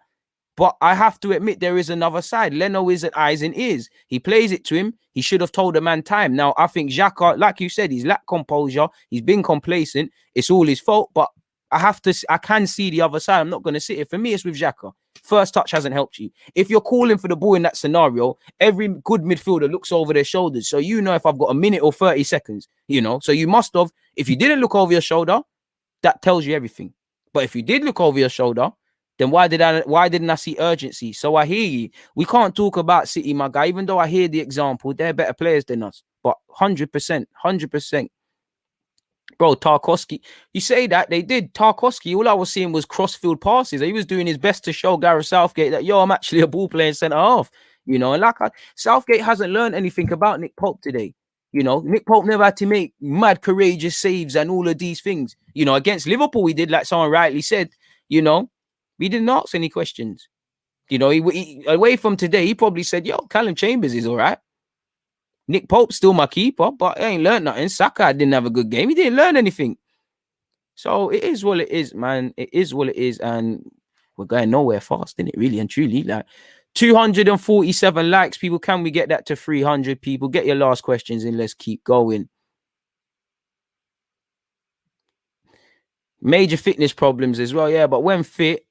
But I have to admit there is another side. Leno is at eyes and ears. He plays it to him. He should have told the man time. Now, I think Xhaka, like you said, he's lacked composure. He's been complacent. It's all his fault. But I can see the other side. I'm not going to sit here. For me, it's with Xhaka. First touch hasn't helped you. If you're calling for the ball in that scenario, every good midfielder looks over their shoulders. So you know if I've got a minute or 30 seconds, you know. So you must have, if you didn't look over your shoulder, that tells you everything. But if you did look over your shoulder, then why didn't I see urgency? So I hear you. We can't talk about City, my guy, even though I hear the example. They're better players than us. But 100%. Bro, Tarkowski, you say that they did. Tarkowski, all I was seeing was cross-field passes. He was doing his best to show Gareth Southgate that, yo, I'm actually a ball playing centre half. You know, and Southgate hasn't learned anything about Nick Pope today. You know, Nick Pope never had to make mad, courageous saves and all of these things. You know, against Liverpool, we did, like someone rightly said, you know, we didn't ask any questions. You know, he away from today, he probably said, yo, Callum Chambers is all right. Nick Pope's still my keeper, but I ain't learned nothing. Saka didn't have a good game. He didn't learn anything. So it is what it is, man. It is what it is. And we're going nowhere fast, isn't it? Really and truly. Like 247 likes, people. Can we get that to 300 people? Get your last questions in. Let's keep going. Major fitness problems as well. Yeah, but when fit,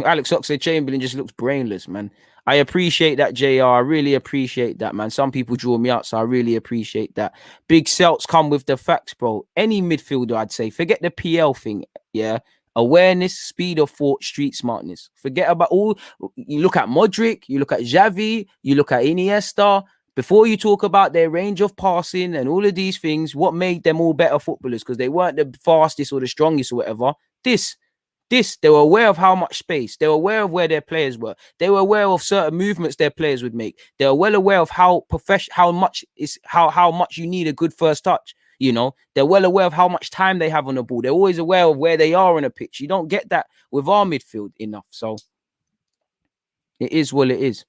Alex Oxlade-Chamberlain just looks brainless, man. I appreciate that, JR. I really appreciate that, man. Some people draw me out, so I really appreciate that. Big Celts come with the facts, bro. Any midfielder, I'd say. Forget the PL thing, yeah? Awareness, speed of thought, street smartness. Forget about all... You look at Modric, you look at Xavi, you look at Iniesta. Before you talk about their range of passing and all of these things, what made them all better footballers? Because they weren't the fastest or the strongest or whatever. This... They were aware of how much space. They were aware of where their players were. They were aware of certain movements their players would make. They were well aware of how much you need a good first touch. You know, they're well aware of how much time they have on the ball. They're always aware of where they are on a pitch. You don't get that with our midfield enough. So it is what it is.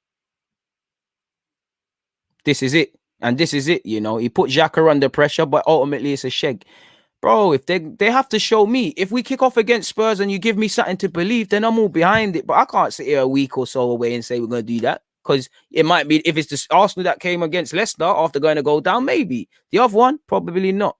This is it. And this is it, you know. He put Xhaka under pressure, but ultimately it's a sheg. Bro, if they have to show me, if we kick off against Spurs and you give me something to believe, then I'm all behind it. But I can't sit here a week or so away and say we're going to do that. Because it might be, if it's the Arsenal that came against Leicester after going to go down, maybe. The other one, probably not.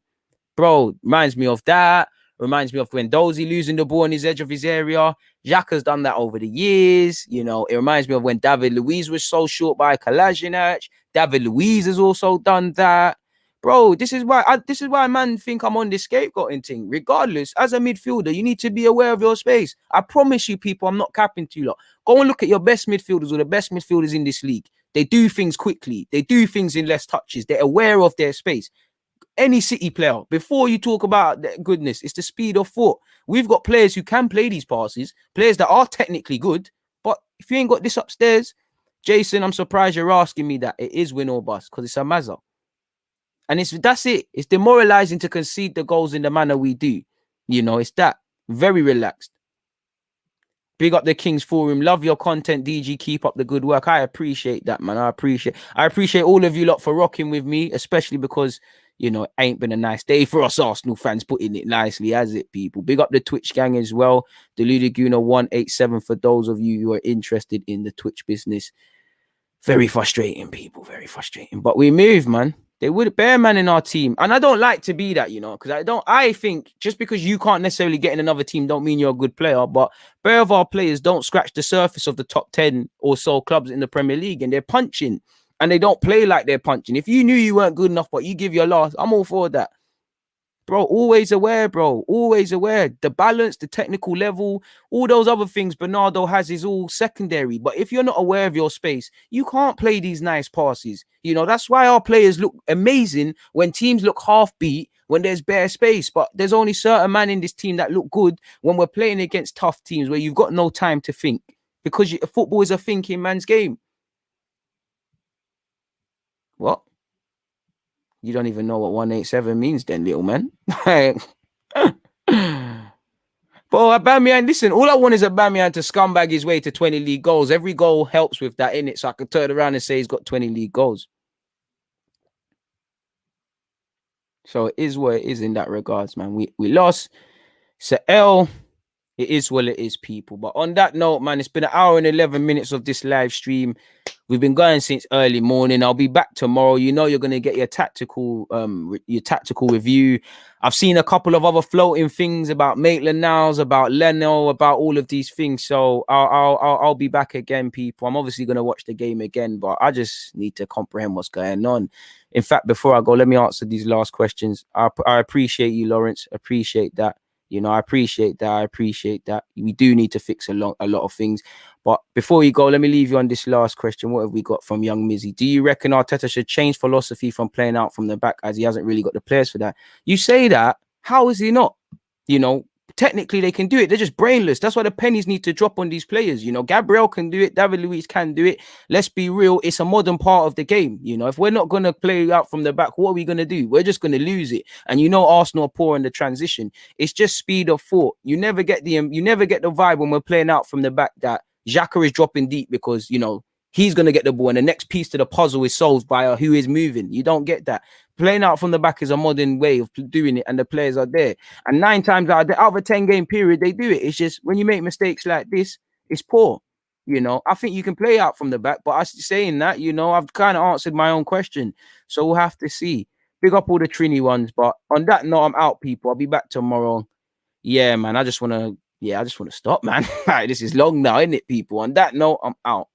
Bro, reminds me of that. Reminds me of when Dozy losing the ball on his edge of his area. Xhaka's done that over the years. You know, it reminds me of when David Luiz was so short by Kolasinac. David Luiz has also done that. Bro, this is why man think I'm on this scapegoating thing. Regardless, as a midfielder, you need to be aware of your space. I promise you, people, I'm not capping to you lot. Go and look at your best midfielders or the best midfielders in this league. They do things quickly. They do things in less touches. They're aware of their space. Any City player, before you talk about goodness, it's the speed of foot. We've got players who can play these passes, players that are technically good, but if you ain't got this upstairs, Jason, I'm surprised you're asking me that. It is win or bust because it's a mazza. And that's it. It's demoralizing to concede the goals in the manner we do. You know, it's that. Very relaxed. Big up the King's Forum. Love your content, DG. Keep up the good work. I appreciate that, man. I appreciate all of you lot for rocking with me, especially because, you know, it ain't been a nice day for us Arsenal fans, putting it nicely, has it, people? Big up the Twitch gang as well. Deluded Gooner 187 for those of you who are interested in the Twitch business. Very frustrating, people. Very frustrating. But we move, man. They would bear man in our team. And I don't like to be that, you know, because I think just because you can't necessarily get in another team don't mean you're a good player. But bear of our players don't scratch the surface of the top 10 or so clubs in the Premier League, and they're punching and they don't play like they're punching. If you knew you weren't good enough, but you give your last, I'm all for that. Bro, always aware, bro. Always aware. The balance, the technical level, all those other things Bernardo has is all secondary. But if you're not aware of your space, you can't play these nice passes. You know, that's why our players look amazing when teams look half beat, when there's bare space. But there's only certain men in this team that look good when we're playing against tough teams where you've got no time to think. Because football is a thinking man's game. What? You don't even know what 187 means then, little man. Bro, Aubameyang, listen, all I want is Aubameyang to scumbag his way to 20 league goals. Every goal helps with that, innit? So I can turn around and say he's got 20 league goals. So it is what it is in that regards, man. We lost. It's a L. It is what it is, people. But on that note, man, it's been an hour and 11 minutes of this live stream. We've been going since early morning. I'll be back tomorrow. You know, you're going to get your tactical review. I've seen a couple of other floating things about Maitland-Niles, about Leno, about all of these things. So I'll be back again, people. I'm obviously going to watch the game again, but I just need to comprehend what's going on. In fact, before I go, let me answer these last questions. I appreciate you, Lawrence. Appreciate that. You know, I appreciate that. We do need to fix a lot of things. But before you go, let me leave you on this last question. What have we got from Young Mizzy? Do you reckon Arteta should change philosophy from playing out from the back as he hasn't really got the players for that? You say that. How is he not? You know, technically they can do it. They're just brainless. That's why the pennies need to drop on these players. You know, Gabriel can do it. David Luiz can do it. Let's be real. It's a modern part of the game. You know, if we're not going to play out from the back, what are we going to do? We're just going to lose it. And you know, Arsenal are poor in the transition. It's just speed of thought. You never get the vibe when we're playing out from the back that Xhaka is dropping deep because, you know, he's going to get the ball and the next piece to the puzzle is solved by who is moving. You don't get that. Playing out from the back is a modern way of doing it, and the players are there. And 9 times out of a 10-game period, they do it. It's just when you make mistakes like this, it's poor. You know, I think you can play out from the back, but saying that, you know, I've kind of answered my own question. So we'll have to see. Big up all the Trini ones. But on that note, I'm out, people. I'll be back tomorrow. Yeah, man. I just want to stop, man. This is long now, isn't it, people? On that note, I'm out.